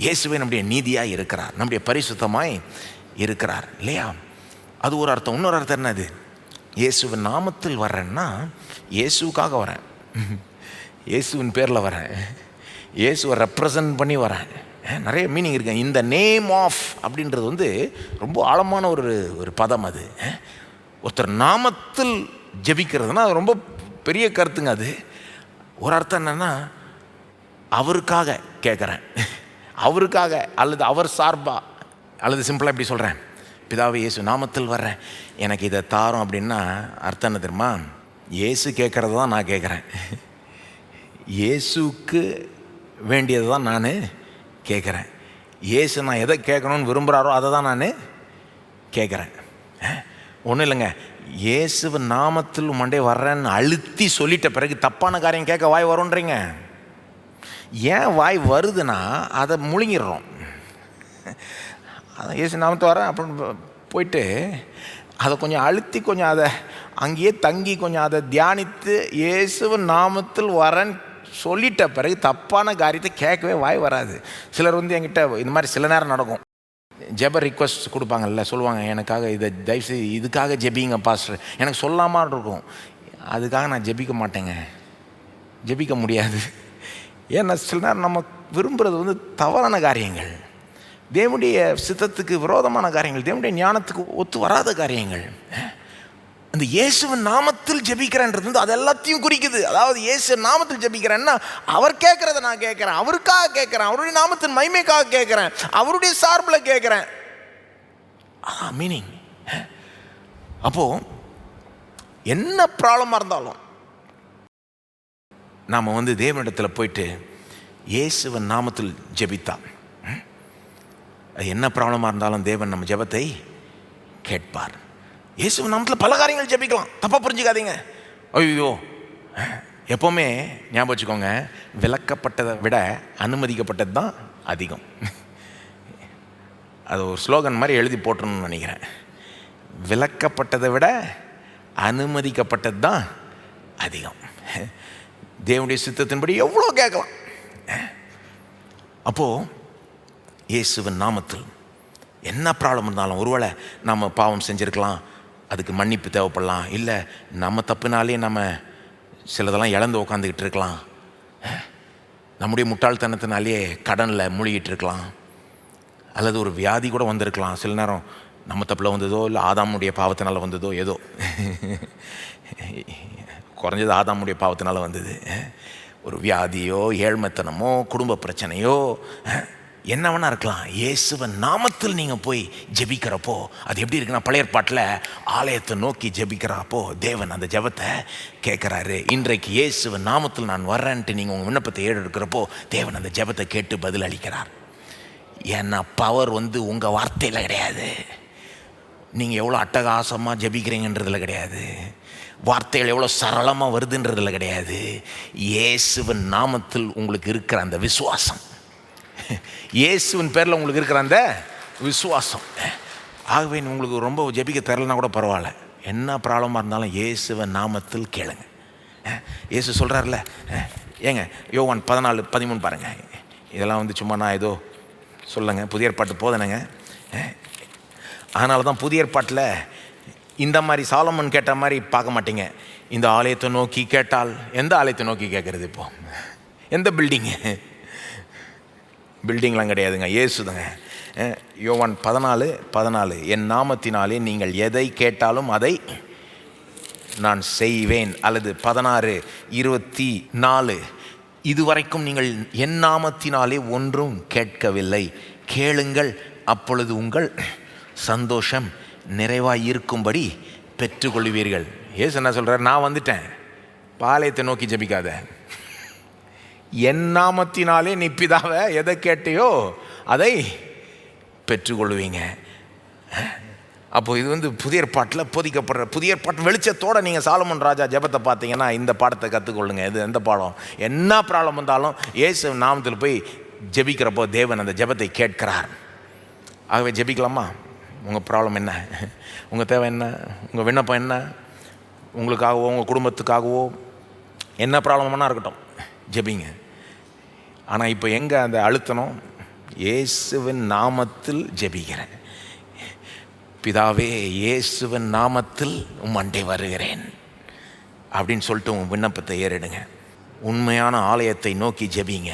இயேசுவே நம்முடைய நீதியாக இருக்கிறார், நம்முடைய பரிசுத்தமாய் இருக்கிறார் இல்லையா? அது ஒரு அர்த்தம். இன்னொரு அர்த்தம் என்னது? இயேசுவின் நாமத்தில் வர்றேன்னா இயேசுக்காக வரேன், இயேசுவின் பேரில் வரேன், இயேசுவை ரெப்ரசன்ட் பண்ணி வரேன். நிறைய மீனிங் இருக்கு. இந்த நேம் ஆஃப் அப்படின்றது வந்து ரொம்ப ஆழமான ஒரு பதம். அது ஒருத்தர் நாமத்தில் ஜெபிக்கிறதுனா அது ரொம்ப பெரிய கருத்துங்க. அது ஒரு அர்த்தம் என்னென்னா, அவருக்காக கேட்குறேன், அவருக்காக, அல்லது அவர் சார்பா, அல்லது சிம்பிளாக இப்படி சொல்கிறேன், பிதாவே இயேசு நாமத்தில் வர்றேன், எனக்கு இதை தாரும் அப்படின்னா அர்த்தம் என்ன தெரியுமா? இயேசு கேட்குறது தான் நான் கேட்குறேன், இயேசுக்கு வேண்டியது தான் நான் கேட்குறேன். இயேசு நான் எதை கேட்கணும்னு விரும்புகிறாரோ அதை தான் நான் கேட்குறேன். ஒன்றும் இல்லைங்க, இயேசுவின் நாமத்தில் மண்டே வர்றேன்னு அழுத்தி சொல்லிட்ட பிறகு தப்பான காரியம் கேட்க வாய் வரும்ன்றீங்க. ஏன் வாய் வருதுன்னா அதை முழுங்கிடுறோம். அதை இயேசு நாமத்தில் வரேன் அப்படின்னு போயிட்டு அதை கொஞ்சம் அழுத்தி கொஞ்சம் அதை அங்கேயே தங்கி கொஞ்சம் அதை தியானித்து இயேசுவின் நாமத்தில் வரேன்னு சொல்லிட்ட பிறகு தப்பான காரியத்தை கேட்கவே வாய் வராது. சிலர் வந்து என்கிட்ட இந்த மாதிரி சில நேரம் நடக்கும், ஜெப ரிக்வஸ்ட் கொடுப்பாங்கல்ல, சொல்லுவாங்க எனக்காக இதை தயவுசெய்து இதுக்காக ஜெபிங்க பாஸ்டர், எனக்கு சொல்லாமல் இருக்கும். அதுக்காக நான் ஜெபிக்க மாட்டேங்க, ஜெபிக்க முடியாது. ஏன்னா சில நேரம் நம்ம விரும்புகிறது வந்து தவறான காரியங்கள், தேவனுடைய சித்தத்துக்கு விரோதமான காரியங்கள், தேவனுடைய ஞானத்துக்கு ஒத்து வராத காரியங்கள். அந்த இயேசுவின் நாமத்தில் ஜெபிக்கிறேன்றது வந்து அது எல்லாத்தையும் குறிக்குது. அதாவது இயேசு நாமத்தில் ஜெபிக்கிறேன்னா அவர் கேட்குறத நான் கேட்குறேன், அவருக்காக கேட்குறேன், அவருடைய நாமத்தின் மகிமைக்காக கேட்குறேன், அவருடைய சார்பில் கேட்குறேன். மீனிங். அப்போது என்ன ப்ராப்ளமாக இருந்தாலும் நாம் வந்து தேவனிடத்தில் போயிட்டு இயேசுவின் நாமத்தில் ஜெபித்தா, என்ன ப்ராப்ளமாக இருந்தாலும் தேவன் நம்ம ஜெபத்தை கேட்பார். இயேசுவின் நாமத்தில் பல காரியங்கள் ஜெபிக்கலாம், தப்பாக புரிஞ்சுக்காதீங்க. ஐயோ, எப்போவுமே ஞாபகம் வச்சுக்கோங்க, விலக்கப்பட்டதை விட அனுமதிக்கப்பட்டது தான் அதிகம். அது ஒரு ஸ்லோகன் மாதிரி எழுதி போட்டணும்னு நினைக்கிறேன். விலக்கப்பட்டதை விட அனுமதிக்கப்பட்டது தான் அதிகம். தேவனுடைய சித்தத்தின்படி எவ்வளோ கேட்கலாம். அப்போது இயேசுவின் நாமத்தில் என்ன ப்ராப்ளம் இருந்தாலும், ஒருவேளை நம்ம பாவம் செஞ்சுருக்கலாம், அதுக்கு மன்னிப்பு தேவைப்படலாம், இல்லை நம்ம தப்புனாலே நம்ம சிலதெல்லாம் இழந்து உட்காந்துக்கிட்டு இருக்கலாம், நம்முடைய முட்டாள்தனத்தினாலே கடனில் மூழ்கிட்டு இருக்கலாம், அல்லது ஒரு வியாதி கூட வந்திருக்கலாம். சில நேரம் நம்ம தப்பில் வந்ததோ இல்லை ஆதாமுடைய பாவத்தினால் வந்ததோ, ஏதோ குறைஞ்சது ஆதாமுடைய பாவத்தினால் வந்தது. ஒரு வியாதியோ ஏழ்மைத்தனமோ குடும்ப பிரச்சனையோ என்ன வேணா இருக்கலாம். இயேசுவின் நாமத்தில் நீங்கள் போய் ஜெபிக்கிறப்போ அது எப்படி இருக்குன்னா, பழைய ஏற்பாட்டில் ஆலயத்தை நோக்கி ஜெபிக்கிறப்போ தேவன் அந்த ஜெபத்தை கேட்குறாரு. இன்றைக்கு இயேசுவின் நாமத்தில் நான் வர்றேன்ட்டு நீங்கள் உங்கள் விண்ணப்பத்தை எடுக்கிறப்போ தேவன் அந்த ஜெபத்தை கேட்டு பதில் அளிக்கிறார். ஏன்னா பவர் உங்கள் வார்த்தையில் கிடையாது, நீங்கள் எவ்வளோ அட்டகாசமாக ஜெபிக்கிறீங்கன்றதில் கிடையாது, வார்த்தைகள் எவ்வளோ சரளமாக வருதுன்றதில் கிடையாது. இயேசுவின் நாமத்தில் உங்களுக்கு இருக்கிற அந்த விசுவாசம், இயேசுவின் பேரில் உங்களுக்கு இருக்கிற அந்த விசுவாசம். ஆகவே உங்களுக்கு ரொம்ப ஜெபிக்க தரலனா கூட பரவாயில்ல, என்ன ப்ராப்ளமாக இருந்தாலும் இயேசுவின் நாமத்தில் கேளுங்க. இயேசு சொல்கிறார்ல, ஏங்க யோவான் 14:13 பாருங்கள். இதெல்லாம் சும்மா நான் ஏதோ சொல்லுங்க, புதிய ஏற்பாட்டு போதனைங்க. அதனால தான் புதிய ஏற்பாட்டில் இந்த மாதிரி சாலமன் கேட்ட மாதிரி பார்க்க மாட்டீங்க. இந்த ஆலயத்தை நோக்கி கேட்டால், எந்த ஆலயத்தை நோக்கி கேட்குறது? இப்போ எந்த பில்டிங்லாம் கிடையாதுங்க, இயேசுதுங்க. யோவான் 14:14 என் நாமத்தினாலே நீங்கள் எதை கேட்டாலும் அதை நான் செய்வேன். அல்லது 16:24 இதுவரைக்கும் நீங்கள் என் நாமத்தினாலே ஒன்றும் கேட்கவில்லை, கேளுங்கள் அப்பொழுது உங்கள் சந்தோஷம் நிறைவாக இருக்கும்படி பெற்றுக்கொள்வீர்கள். ஏசு என்ன சொல்கிறார்? நான் வந்துட்டேன், பாளையத்தை நோக்கி ஜெபிக்காத, என் நாமத்தினாலே நீ பிதாவை எதை கேட்டையோ அதை பெற்றுக்கொள்வீங்க. அப்போது இது புதிய ஏற்பாட்டில் போதிக்கப்படுற, புதிய ஏற்பாட்டு வெளிச்சத்தோடு நீங்கள் சாலமன் ராஜா ஜெபத்தை பார்த்தீங்கன்னா இந்த பாடத்தை கற்றுக்கொள்ளுங்க. இது எந்த பாடம்? என்ன ப்ராப்ளம் வந்தாலும் இயேசு நாமத்தில் போய் ஜெபிக்கிறப்போ தேவன் அந்த ஜெபத்தை கேட்கிறார். ஆகவே ஜெபிக்கலாமா? உங்கள் ப்ராப்ளம் என்ன, உங்கள் தேவை என்ன, உங்கள் விண்ணப்பம் என்ன, உங்களுக்காகவோ உங்கள் குடும்பத்துக்காகவோ என்ன ப்ராப்ளம்னா இருக்கட்டும், ஜெபிங்க. ஆனால் இப்போ எங்கே அந்த அழுத்தணும்? இயேசுவின் நாமத்தில் ஜெபிக்கிறேன், பிதாவே இயேசுவின் நாமத்தில் உம்மண்டை வருகிறேன் அப்படின்னு சொல்லிட்டு உங்கள் விண்ணப்பத்தை ஏறிடுங்க. உண்மையான ஆலயத்தை நோக்கி ஜெபிங்க.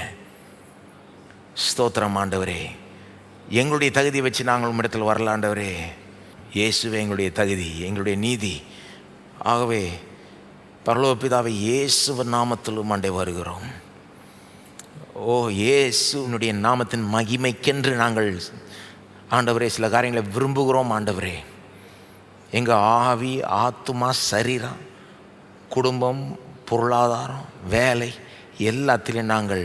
ஸ்தோத்திரம் ஆண்டவரே, எங்களுடைய தகுதியை வச்சு நாங்கள் உம்மிடத்தில் வரல ஆண்டவரே, இயேசுவே எங்களுடைய தகுதி, எங்களுடைய நீதி. ஆகவே பரலோக பிதாவை இயேசுவின் நாமத்தில் உம்மாண்டை வருகிறோம். ஓ இயேசுனுடைய நாமத்தின் மகிமைக்கென்று நாங்கள் ஆண்டவரே சில காரியங்களை விரும்புகிறோம் ஆண்டவரே. எங்கள் ஆவி, ஆத்துமா, சரீரம், குடும்பம், பொருளாதாரம், வேலை எல்லாத்திலையும் நாங்கள்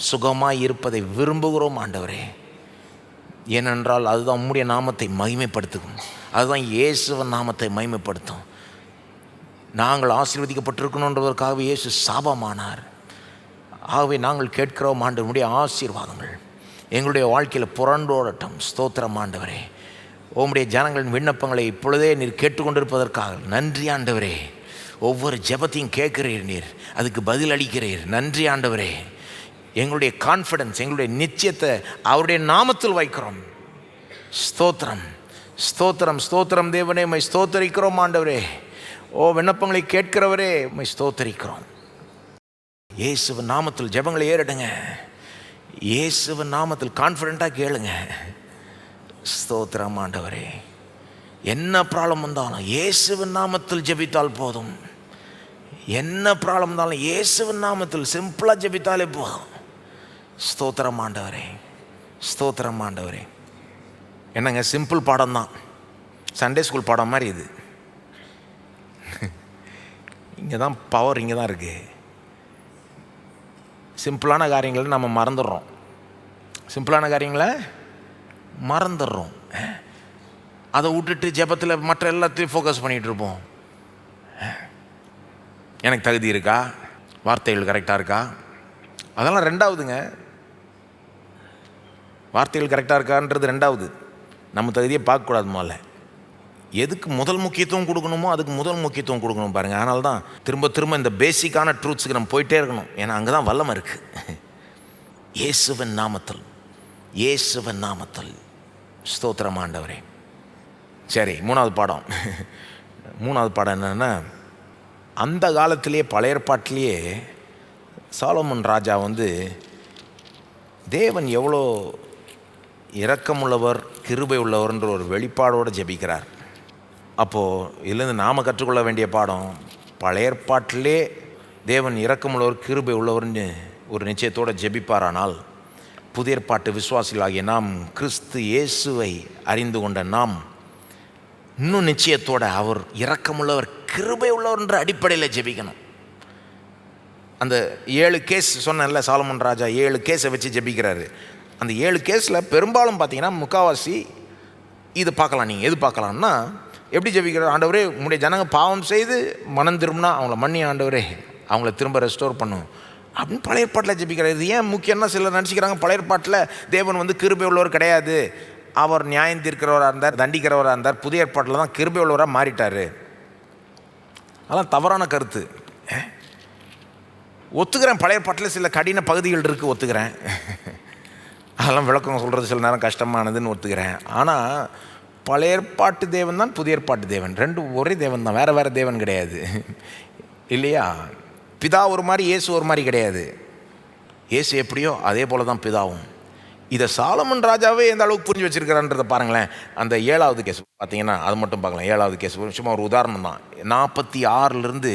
சுகமாக இருப்பதை விரும்புகிறோம் ஆண்டவரே. ஏனென்றால் அதுதான் உம்முடைய நாமத்தை மகிமைப்படுத்தும், அதுதான் இயேசுவின் நாமத்தை மகிமைப்படுத்தும். நாங்கள் ஆசீர்வதிக்கப்பட்டிருக்கணுன்றதற்காகவே இயேசு சாபமானார். ஆகவே நாங்கள் கேட்கிறோம் ஆண்டவருடைய ஆசீர்வாதங்கள் எங்களுடைய வாழ்க்கையில் புரண்டோடட்டும். ஸ்தோத்திரம் ஆண்டவரே. உம்முடைய ஜனங்களின் விண்ணப்பங்களை இப்பொழுதே நீர் கேட்டுக்கொண்டிருப்பதற்காக நன்றி ஆண்டவரே. ஒவ்வொரு ஜெபத்தையும் கேட்கிறீர், நீர் அதுக்கு பதில் அளிக்கிறீர். நன்றி ஆண்டவரே. எங்களுடைய கான்ஃபிடன்ஸ், எங்களுடைய நிச்சயத்தை அவருடைய நாமத்தில் வைக்கிறோம். ஸ்தோத்திரம் ஸ்தோத்திரம் ஸ்தோத்திரம் தேவனே, மை ஸ்தோத்தரிக்கிறோம் ஆண்டவரே. ஓ விண்ணப்பங்களை கேட்கிறவரே, மை ஸ்தோத்தரிக்கிறோம். இயேசுவின் நாமத்தில் ஜெபங்களை ஏறிடுங்க. இயேசுவின் நாமத்தில் கான்ஃபிடென்ட்டாக கேளுங்க. ஸ்தோத்திரம் ஆண்டவரே. என்ன ப்ராப்ளம் வந்தாலும் இயேசுவின் நாமத்தில் ஜெபித்தால் போதும். என்ன ப்ராப்ளம் இருந்தாலும் இயேசுவின் நாமத்தில் சிம்பிளாக ஜெபித்தாலே போதும். ஸ்தோத்திரம் ஆண்டவரே, ஸ்தோத்திரம் ஆண்டவரே. என்னங்க சிம்பிள் பாடம் தான், சண்டே ஸ்கூல் பாடம் மாதிரி இது. இங்கே தான் பவர், இங்கே தான் இருக்குது. சிம்பிளான காரியங்களை நம்ம மறந்துடுறோம், சிம்பிளான காரியங்களை மறந்துடுறோம். அதை விட்டுட்டு ஜெபத்தில் மற்ற எல்லாத்தையும் ஃபோக்கஸ் பண்ணிகிட்டு இருப்போம். எனக்கு தகுதி இருக்கா, வார்த்தைகள் கரெக்டாக இருக்கா, அதெல்லாம் ரெண்டாவதுங்க. வார்த்தைகள் கரெக்டாக இருக்கான்றது ரெண்டாவது. நம்ம தகுதியை பார்க்கக்கூடாது. முதல்ல எதுக்கு முதல் முக்கியத்துவம் கொடுக்கணுமோ அதுக்கு முதல் முக்கியத்துவம் கொடுக்கணும் பாருங்கள். அதனால தான் திரும்ப திரும்ப இந்த பேசிக்கான ட்ரூத்ஸுக்கு நம்ம போயிட்டே இருக்கணும். ஏன்னா அங்கே தான் வல்லமை இருக்குது. இயேசுவின் நாமத்தில், இயேசுவின் நாமத்தில் ஸ்தோத்திரம் ஆண்டவரே. சரி, மூணாவது பாடம் என்னென்னா, அந்த காலத்திலேயே பழைய ஏற்பாட்டிலேயே சாலமோன் ராஜா தேவன் எவ்வளோ இரக்கமுள்ளவர், கிருபை உள்ளவர்ன்ற ஒரு வெளிப்பாடோடு ஜெபிக்கிறார். அப்போது இதுலேருந்து நாம் கற்றுக்கொள்ள வேண்டிய பாடம், பழைய ஏற்பாட்டிலே தேவன் இரக்கமுள்ளவர், கிருபை உள்ளவர்னு ஒரு நிச்சயத்தோடு ஜெபிப்பாரானால், புதிய ஏற்பாட்டு விசுவாசிகளாகிய நாம், கிறிஸ்து இயேசுவை அறிந்து கொண்ட நாம், இன்னும் நிச்சயத்தோடு அவர் இரக்கமுள்ளவர், கிருபை உள்ளவர்ன்ற அடிப்படையில் ஜெபிக்கணும். அந்த 7 கேஸ் சொன்னேன்ல, சாலமோன் ராஜா 7 கேஸை வச்சு ஜெபிக்கிறாரு. அந்த 7 கேஸில் பெரும்பாலும் பார்த்தீங்கன்னா முக்கால்வாசி இது பார்க்கலாம். நீங்கள் எது பார்க்கலாம்னா, எப்படி ஜெபிக்கிறார்? ஆண்டவரே, உங்களுடைய ஜனங்க பாவம் செய்து மனம் திரும்பினா அவங்கள மன்னி ஆண்டவரே, அவங்கள திரும்ப ரெஸ்டோர் பண்ணும் அப்படின்னு பழைய ஏற்பாட்டில் ஜெபிக்கிறார். இது ஏன் முக்கியம்னா, சிலர் நினச்சிக்கிறாங்க பழைய ஏற்பாட்டில் தேவன் கிருபை உள்ளவர் கிடையாது, அவர் நியாயம் தீர்க்கிறவராக இருந்தார், தண்டிக்கிறவராக இருந்தார். புதிய ஏற்பாட்டில் தான் கிருபை உள்ளவராக மாறிட்டார். அதெல்லாம் தவறான கருத்து. ஒத்துக்கிறேன், பழைய ஏற்பாட்டில் சில கடின பகுதிகள் இருக்குது, ஒத்துக்கிறேன். அதெல்லாம் விளக்கம் சொல்கிறது சில நேரம் கஷ்டமானதுன்னு ஒத்துக்கிறேன். ஆனால் பழைய ஏற்பாட்டு தேவன் தான் புதிய ஏற்பாட்டு தேவன், ரெண்டும் ஒரே தேவன் தான், வேறு வேறு தேவன் கிடையாது இல்லையா? பிதா ஒரு மாதிரி, இயேசு ஒரு மாதிரி கிடையாது. இயேசு எப்படியோ அதே போல் தான் பிதாவும். இதை சாலமன் ராஜாவே எந்த அளவுக்கு புரிஞ்சு வச்சுருக்கிறான்றதை பாருங்களேன். அந்த 7வது கேஸ் பார்த்தீங்கன்னா அது மட்டும் பார்க்கலாம். 7வது கேஸ் சும்மா ஒரு உதாரணம் தான். 46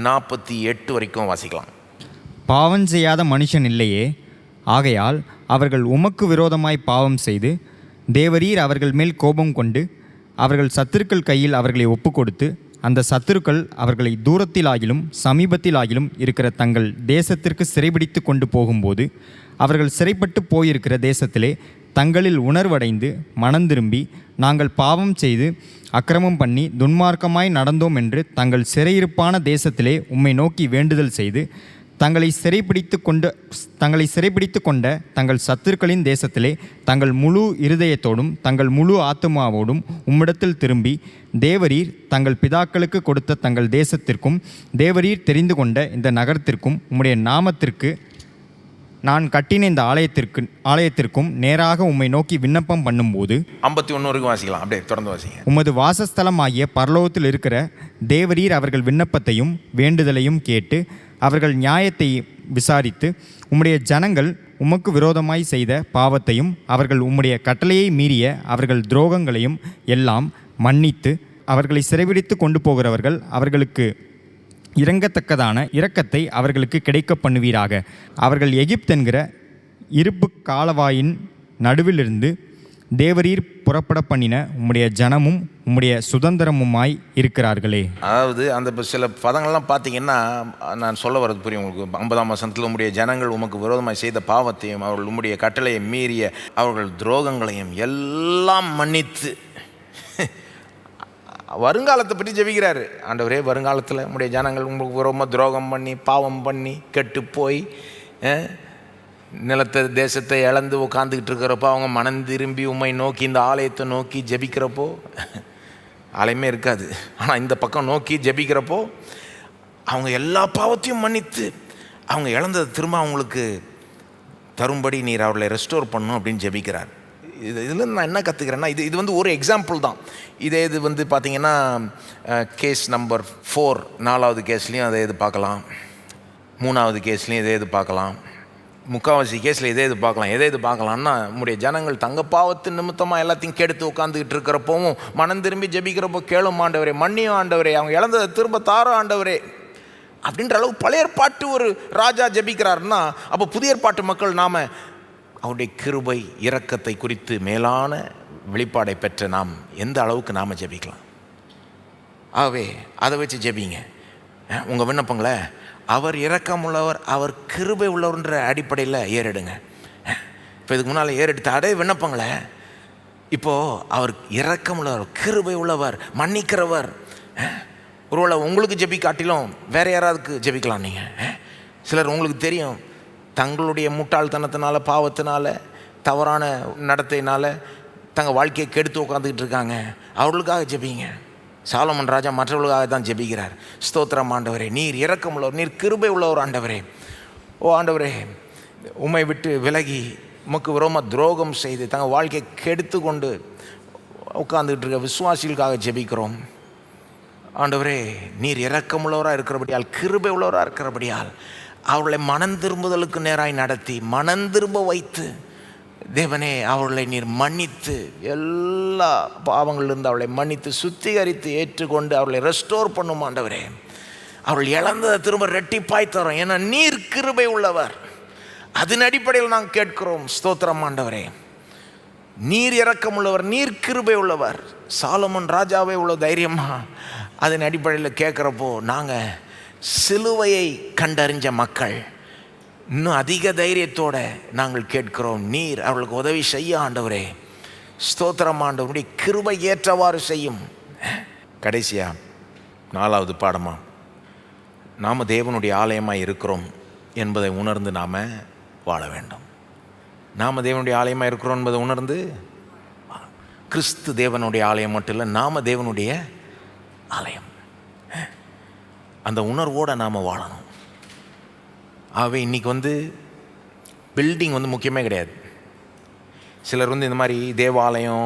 48 வரைக்கும் வாசிக்கலாம். பாவம் செய்யாத மனுஷன் இல்லையே, ஆகையால் அவர்கள் உமக்கு விரோதமாய் பாவம் செய்து தேவரீர் அவர்கள் மேல் கோபம் கொண்டு அவர்கள் சத்துருக்கள் கையில் அவர்களை ஒப்பு கொடுத்து, அந்த சத்துருக்கள் அவர்களை தூரத்திலாகிலும் சமீபத்திலாகிலும் இருக்கிற தங்கள் தேசத்திற்கு சிறைபிடித்து கொண்டு போகும்போது, அவர்கள் சிறைப்பட்டு போயிருக்கிற தேசத்திலே தங்களில் உணர்வடைந்து மனம் திரும்பி, நாங்கள் பாவம் செய்து அக்கிரமம் பண்ணி துன்மார்க்கமாய் நடந்தோம் என்று தங்கள் சிறையிருப்பான தேசத்திலே உம்மை நோக்கி வேண்டுதல் செய்து, தங்களை சிறைப்பிடித்து கொண்ட தங்கள் சத்துருக்களின் தேசத்திலே தங்கள் முழு இருதயத்தோடும் தங்கள் முழு ஆத்துமாவோடும் உம்மிடத்தில் திரும்பி, தேவரீர் தங்கள் பிதாக்களுக்கு கொடுத்த தங்கள் தேசத்திற்கும் தேவரீர் தெரிந்து கொண்ட இந்த நகரத்திற்கும் உம்முடைய நாமத்திற்கு நான் கட்டின இந்த ஆலயத்திற்கும் நேராக உம்மை நோக்கி விண்ணப்பம் பண்ணும்போது, 51 வரைக்கும் வாசிக்கலாம். அப்படியே தொடர்ந்து வாசிங்க. உமது வாசஸ்தலம் ஆகிய பரலோகத்தில் இருக்கிற தேவரீர் அவர்கள் விண்ணப்பத்தையும் வேண்டுதலையும் கேட்டு அவர்கள் நியாயத்தை விசாரித்து, உம்முடைய ஜனங்கள் உமக்கு விரோதமாய் செய்த பாவத்தையும் அவர்கள் உம்முடைய கட்டளையை மீறிய அவர்கள் துரோகங்களையும் எல்லாம் மன்னித்து, அவர்களை சிறைபிடித்து கொண்டு போகிறவர்கள் அவர்களுக்கு இறங்கத்தக்கதான இரக்கத்தை அவர்களுக்கு கிடைக்க பண்ணுவீராக. அவர்கள் எகிப்தென்கிற இருப்பு காலவாயின் நடுவிலிருந்து தேவரீர் புறப்பட பண்ணின உம்முடைய ஜனமும் உம்முடைய சுதந்திரமுமாய் இருக்கிறார்களே. அதாவது அந்த சில பதங்கள்லாம் பார்த்தீங்கன்னா, நான் சொல்ல வர்றது புரியும் உங்களுக்கு. 50ஆம் வசனத்தில் உம்முடைய ஜனங்கள் உமக்கு விரோதமாய் செய்த பாவத்தையும் அவர்கள் உம்முடைய கட்டளையை மீறிய அவர்கள் துரோகங்களையும் எல்லாம் மன்னித்து, வருங்காலத்தை பற்றி ஜெபிக்கிறாரு. ஆண்டவரே, வருங்காலத்தில் உம்முடைய ஜனங்கள் உங்களுக்கு விரோதமாக துரோகம் பண்ணி பாவம் பண்ணி கெட்டு போய் நிலத்தை தேசத்தை இழந்து உட்காந்துக்கிட்டு இருக்கிறப்போ, அவங்க மனம் திரும்பி உம்மை நோக்கி இந்த ஆலயத்தை நோக்கி ஜெபிக்கிறப்போ, ஆலயமே இருக்காது, ஆனால் இந்த பக்கம் நோக்கி ஜெபிக்கிறப்போ அவங்க எல்லா பாவத்தையும் மன்னித்து அவங்க இழந்ததை திரும்ப அவங்களுக்கு தரும்படி நீர் அவர்களை ரெஸ்டோர் பண்ணணும் அப்படின்னு ஜெபிக்கிறார். இதில் நான் என்ன கற்றுக்கிறேன்னா, இது ஒரு எக்ஸாம்பிள் தான். இது பார்த்திங்கன்னா கேஸ் நம்பர் 4, 4வது கேஸ்லேயும் அதே இது பார்க்கலாம், 3வது கேஸ்லேயும் இதே இது பார்க்கலாம், முக்கால்வாசி கேஸில் இது பார்க்கலாம். எது பார்க்கலாம்னா, நம்முடைய ஜனங்கள் தங்க பாவத்தின் நிமித்தமாக எல்லாத்தையும் கெடுத்து உட்காந்துக்கிட்டு இருக்கிறப்பவும் மனம் திரும்பி ஜெபிக்கிறப்போ, கேளும் ஆண்டவரே, மன்னியும் ஆண்டவரே, அவங்க இழந்ததை திரும்ப தார ஆண்டவரே அப்படின்ற அளவு பழைய ஏற்பாட்டு ஒரு ராஜா ஜெபிக்கிறாருன்னா, அப்போ புதிய ஏற்பாட்டு மக்கள் நாம் அவருடைய கிருபை இரக்கத்தை குறித்து மேலான வெளிப்பாடை பெற்ற நாம் எந்த அளவுக்கு நாம் ஜெபிக்கலாம். ஆகவே அதை வச்சு ஜெபிங்க. உங்கள் விண்ணப்பங்களை அவர் இரக்கமுள்ளவர், அவர் கிருபை உள்ளவர்ன்ற அடிப்படையில் ஏறெடுங்க. இப்போ இதுக்கு முன்னால் ஏறெடுத்த அதே விண்ணப்பங்களை இப்போது அவர் இரக்கமுள்ளவர், கிருபை உள்ளவர், மன்னிக்கிறவர். ஒருவேளை உங்களுக்கு ஜெபி காட்டிலும் வேறு யாராவதுக்கு ஜெபிக்கலாம். நீங்கள் சிலர் உங்களுக்கு தெரியும், தங்களுடைய முட்டாள்தனத்தினால, பாவத்தினால, தவறான நடத்தையினால் தங்கள் வாழ்க்கையை கெடுத்து உட்காந்துக்கிட்டு இருக்காங்க, அவர்களுக்காக ஜெபிங்க. சாலமன் ராஜா மற்றவர்களுக்காக தான் ஜெபிக்கிறார். ஸ்தோத்திரம் ஆண்டவரே, நீர் இரக்கம் உள்ளவர், நீர் கிருபை உள்ளவர் ஆண்டவரே. ஓ ஆண்டவரே, உம்மை விட்டு விலகி உமக்கு விரோதமாக துரோகம் செய்து தங்கள் வாழ்க்கையை கெடுத்து கொண்டு உட்கார்ந்துக்கிட்டு இருக்க விசுவாசிகளுக்காக ஜெபிக்கிறோம். ஆண்டவரே, நீர் இரக்கமுள்ளவராக இருக்கிறபடியால், கிருபை உள்ளவராக இருக்கிறபடியால் அவர்களை மனம் திரும்புதலுக்கு நேராய் நடத்தி மனம் திரும்ப வைத்து தேவனே அவர்களை நீர் மன்னித்து எல்லா பாவங்களிலிருந்து அவளை மன்னித்து சுத்திகரித்து ஏற்றுக்கொண்டு அவர்களை ரெஸ்டோர் பண்ணும் ஆண்டவரே. அவர்கள் இழந்ததை திரும்ப ரெட்டிப்பாய் தரோம். ஏன்னா நீர் கிருபை உள்ளவர். அதன் அடிப்படையில் நாங்கள் கேட்கிறோம். ஸ்தோத்திரம் ஆண்டவரே, நீர் இரக்கம் உள்ளவர், நீர் கிருபை உள்ளவர். சாலமன் ராஜாவே உள்ள தைரியமா அதன் அடிப்படையில் கேட்குறப்போ நாங்கள் சிலுவையை கண்டறிஞ்ச மக்கள் இன்னும் அதிக தைரியத்தோடு நாங்கள் கேட்கிறோம். நீர் அவர்களுக்கு உதவி செய்ய ஆண்டவரே. ஸ்தோத்திரம் ஆண்டவருடைய கிருபை ஏற்றவாறு செய்யும். கடைசியாக 4வது பாடமாக, நாம் தேவனுடைய ஆலயமாக இருக்கிறோம் என்பதை உணர்ந்து நாம் வாழ வேண்டும். நாம் தேவனுடைய ஆலயமாக இருக்கிறோம் என்பதை உணர்ந்து, கிறிஸ்து தேவனுடைய ஆலயம் மட்டும் இல்லை, நாம் தேவனுடைய ஆலயம். அந்த உணர்வோடு நாம் வாழணும். ஆகவே இன்றைக்கி பில்டிங் முக்கியமே கிடையாது. சிலர் இந்த மாதிரி தேவாலயம்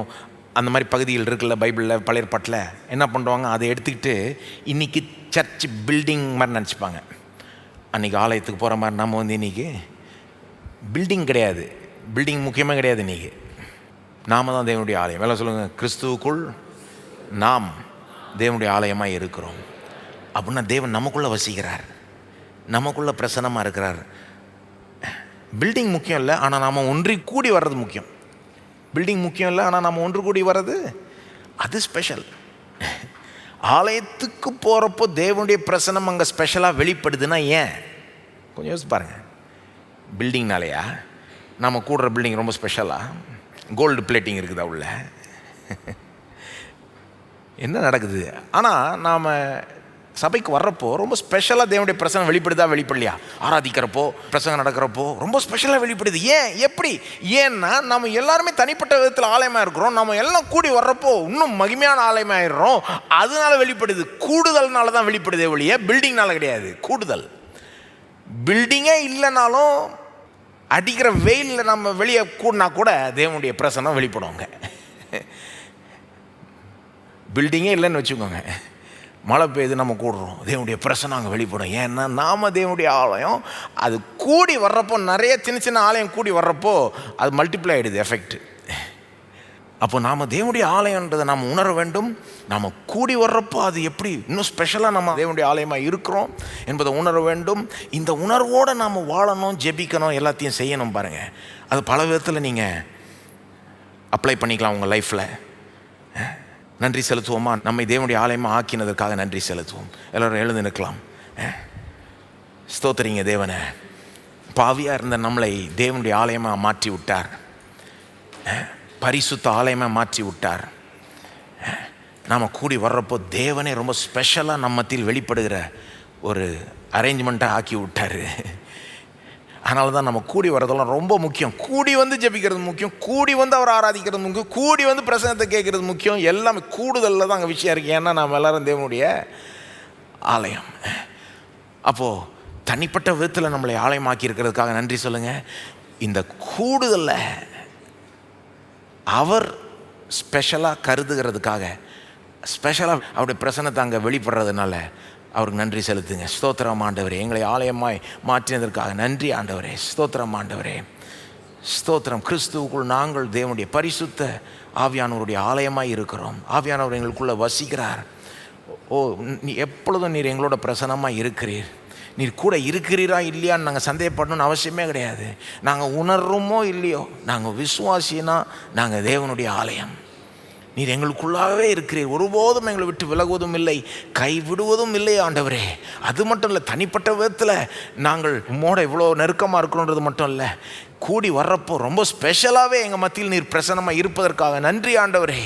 அந்த மாதிரி பகுதிகள் இருக்குல்ல, பைபிளில் பழைய ஏற்பாட்டில் என்ன பண்ணுவாங்க, அதை எடுத்துக்கிட்டு இன்றைக்கி சர்ச் பில்டிங் மாதிரி நினச்சிப்பாங்க. அன்றைக்கி ஆலயத்துக்கு போகிற மாதிரி நம்ம இன்றைக்கி பில்டிங் கிடையாது. பில்டிங் முக்கியமே கிடையாது. இன்றைக்கி நாம் தான் தேவனுடைய ஆலயம். வேலை சொல்லுங்கள், கிறிஸ்துவுக்குள் நாம் தேவனுடைய ஆலயமாக இருக்கிறோம். அப்படின்னா தேவன் நமக்குள்ளே வசிக்கிறார், நமக்குள்ளே பிரசன்னமாக இருக்கிறார். பில்டிங் முக்கியம் இல்லை, ஆனால் நாம் ஒன்றி கூடி வர்றது முக்கியம். பில்டிங் முக்கியம் இல்லை, ஆனால் நாம் ஒன்று கூடி வர்றது அது ஸ்பெஷல். ஆலயத்துக்கு போகிறப்போ தேவனுடைய பிரசன்னம் அங்கே ஸ்பெஷலாக வெளிப்படுதுன்னா ஏன் கொஞ்சம் யோசிச்சு பாருங்கள். பில்டிங்னாலேயா? நம்ம கூடுற பில்டிங் ரொம்ப ஸ்பெஷலாக கோல்டு பிளேட்டிங் இருக்குதா உள்ள? என்ன நடக்குது? ஆனால் நாம் சபைக்கு வர்றப்போ ரொம்ப ஸ்பெஷலாக தேவனுடைய பிரசங்கம் வெளிப்படுதா வெளிப்படலையா? ஆராதிக்கிறப்போ பிரசங்கம் நடக்கிறப்போ ரொம்ப ஸ்பெஷலாக வெளிப்படுது. ஏன்? எப்படி? ஏன்னா நம்ம எல்லாருமே தனிப்பட்ட விதத்தில் ஆலயமாக இருக்கிறோம். நம்ம எல்லாம் கூடி வர்றப்போ இன்னும் மகிமையான ஆலயமாக ஆயிடுறோம். அதனால வெளிப்படுது. கூடுதல்னால தான் வெளிப்படுதே ஒழிய பில்டிங்னால கிடையாது. கூடுதல். பில்டிங்கே இல்லைனாலும் அடிக்கிற வெயிலில் நம்ம வெளியே கூடினா கூட தேவனுடைய பிரசன்னம் வெளிப்படுவாங்க. பில்டிங்கே இல்லைன்னு வச்சுக்கோங்க, மழை பெய்யுது, நம்ம கூடுறோம், தேவனுடைய பிரசன்னம் அங்கே வெளிப்படும். ஏன்னா நாம் தேவனுடைய ஆலயம். அது கூடி வர்றப்போ, நிறைய சின்ன சின்ன ஆலயம் கூடி வர்றப்போ அது மல்டிப்ளை ஆகிடுது எஃபெக்ட். அப்போ நாம் தேவனுடைய ஆலயன்றதை நாம் உணர வேண்டும். நாம் கூடி வர்றப்போ அது எப்படி இன்னும் ஸ்பெஷலாக நம்ம தேவனுடைய ஆலயமாக இருக்கிறோம் என்பதை உணர வேண்டும். இந்த உணர்வோடு நாம் வாழணும், ஜெபிக்கணும், எல்லாத்தையும் செய்யணும். பாருங்கள், அது பல விதத்தில் நீங்கள் அப்ளை பண்ணிக்கலாம் உங்கள் லைஃப்பில். நன்றி செலுத்துவோமா? நம்மை தேவனுடைய ஆலயமாக ஆக்கினதற்காக நன்றி செலுத்துவோம். எல்லோரும் எழுந்து நிற்கலாம். ஸ்தோத்திரிங்க தேவனை. பாவியாக இருந்த நம்மளை தேவனுடைய ஆலயமாக மாற்றி விட்டார். பரிசுத்த ஆலயமாக மாற்றி விட்டார். நாம் கூடி வர்றப்போ தேவனே ரொம்ப ஸ்பெஷலாக நம்ம மத்தியில் வெளிப்படுகிற ஒரு அரேஞ்ச்மெண்ட்டாக ஆக்கி விட்டார். அதனால தான் நம்ம கூடி வர்றதெல்லாம் ரொம்ப முக்கியம். கூடி ஜெபிக்கிறது முக்கியம், கூடி அவர் ஆராதிக்கிறது முக்கியம், கூடி பிரசங்கத்தை கேட்குறது முக்கியம். எல்லாமே கூடுதலில் தான் அங்கே விஷயம் இருக்குது. ஏன்னா நாம் எல்லோரும் தேவனுடைய ஆலயம். அப்போது தனிப்பட்ட விதத்தில் நம்மளை ஆலயமாக்கி இருக்கிறதுக்காக நன்றி சொல்லுங்கள். இந்த கூடுதலில் அவர் ஸ்பெஷலாக கருதுகிறதுக்காக, ஸ்பெஷலாக அவருடைய பிரசன்னத்தை அங்கே வெளிப்படுறதுனால அவருக்கு நன்றி செலுத்துங்க. ஸ்தோத்திரம் ஆண்டவரே, எங்களை ஆலயமாய் மாற்றினதற்காக நன்றி ஆண்டவரே. ஸ்தோத்திரம் ஆண்டவரே, ஸ்தோத்திரம். கிறிஸ்துவுக்குள் நாங்கள் தேவனுடைய பரிசுத்த ஆவியானவருடைய ஆலயமாய் இருக்கிறோம். ஆவியானவர் எங்களுக்குள்ளே வசிக்கிறார். ஓ, எப்பொழுதும் நீர் எங்களோட பிரசன்னமாக இருக்கிறீர். நீர் கூட இருக்கிறீரா இல்லையான்னு நாங்கள் சந்தேகப்படணும்னு அவசியமே கிடையாது. நாங்கள் உணர்றோமோ இல்லையோ, நாங்கள் விசுவாசினா நாங்கள் தேவனுடைய ஆலயம். நீர் எங்களுக்குள்ளாகவே இருக்கிறீர். ஒருபோதும் எங்களை விட்டு விலகுவதும் இல்லை, கைவிடுவதும் இல்லை ஆண்டவரே. அது மட்டும் இல்லை, தனிப்பட்ட விதத்தில் நாங்கள் உம்மோட இவ்வளோ நெருக்கமாக இருக்கிறோன்றது மட்டும் இல்லை, கூடி வர்றப்போ ரொம்ப ஸ்பெஷலாகவே எங்கள் மத்தியில் நீர் பிரசன்னமாக இருப்பதற்காக நன்றி ஆண்டவரே.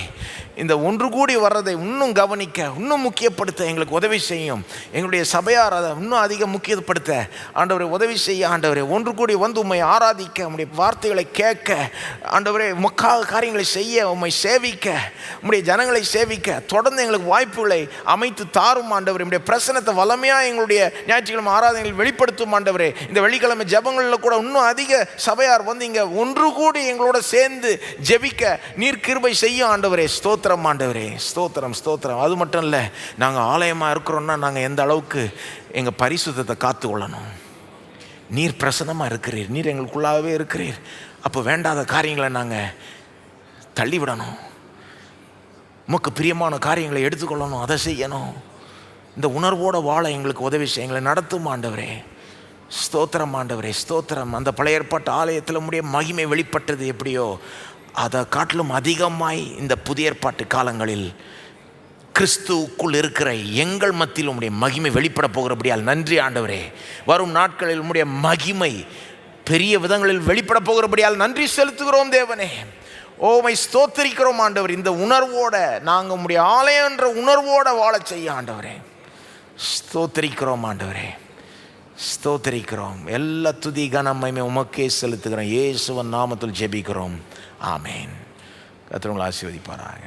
இந்த ஒன்று கூடி வர்றதை இன்னும் கவனிக்க, இன்னும் முக்கியப்படுத்த எங்களுக்கு உதவி செய்யும். எங்களுடைய சபையார் அதை இன்னும் அதிக முக்கியப்படுத்த ஆண்டவரை உதவி செய்ய. ஆண்டவரே, ஒன்று கூடி வந்து உம்மை ஆராதிக்க, உம்முடைய வார்த்தைகளை கேட்க, ஆண்டவரே உமக்காக காரியங்களை செய்ய, உம்மை சேவிக்க, உம்முடைய ஜனங்களை சேவிக்க தொடர்ந்து எங்களுக்கு வாய்ப்புகளை அமைத்து தாரும் ஆண்டவரே. உம்முடைய பிரசனத்தை வல்லமையாக எங்களுடைய ஞாயிற்றுக்கிழமை ஆராதனைகள் வெளிப்படுத்தும் ஆண்டவரே. இந்த வெள்ளிக்கிழமை ஜெபங்களில் கூட இன்னும் அதிக சபையார் வந்து இங்கே ஒன்று கூடி எங்களோட சேர்ந்து ஜெபிக்க நீர் கிருபை செய்யும் ஆண்டவரே. ஸ்தோத்திரம் ஆண்டவரே, ஸ்தோத்திரம் ஸ்தோத்திரம். அது மட்டும் இல்லை, நாங்கள் ஆலயமாக இருக்கிறோன்னா நாங்கள் எந்த அளவுக்கு எங்கள் பரிசுத்தத்தை காத்து கொள்ளணும். நீர் பிரசன்னமாக இருக்கிறீர், நீர் எங்களுக்குள்ளாகவே இருக்கிறீர். அப்போ வேண்டாத காரியங்களை நாங்கள் தள்ளிவிடணும், உமக்கு பிரியமான காரியங்களை எடுத்துக்கொள்ளணும், அதை செய்யணும். இந்த உணர்வோடு வாழ எங்களுக்கு உதவி செய்ய, எங்களை நடத்தும் ஆண்டவரே. ஸ்தோத்திரம் ஆண்டவரே, ஸ்தோத்திரம். அந்த பழைய ஏற்பாட்டு ஆலயத்தில் உம்முடைய மகிமை வெளிப்பட்டது எப்படியோ அதை காட்டிலும் அதிகமாய் இந்த புதிய ஏற்பாட்டு காலங்களில் கிறிஸ்துவுக்குள் இருக்கிற எங்கள் மத்தியில் உம்முடைய மகிமை வெளிப்பட போகிறபடியால் நன்றி ஆண்டவரே. வரும் நாட்களில் உம்முடைய மகிமை பெரிய விதங்களில் வெளிப்பட போகிறபடியால் நன்றி செலுத்துகிறோம் தேவனே. ஓமை ஸ்தோத்திரிக்கிறோம் ஆண்டவர். இந்த உணர்வோட நாங்கள் உம்முடைய ஆலயம் என்ற உணர்வோட வாழ செய்ய ஆண்டவரே. ஸ்தோத்திரிக்கிறோம் ஆண்டவரே, ஸ்தோத்திரிக்கிறோம். எல்லா துதி கனம் மகிமை உமக்கே செலுத்துகிறோம். இயேசுவின் நாமத்தில் ஜெபிக்கிறோம். ஆமேன். கர்த்தர் உங்களை ஆசீர்வதிப்பாராக.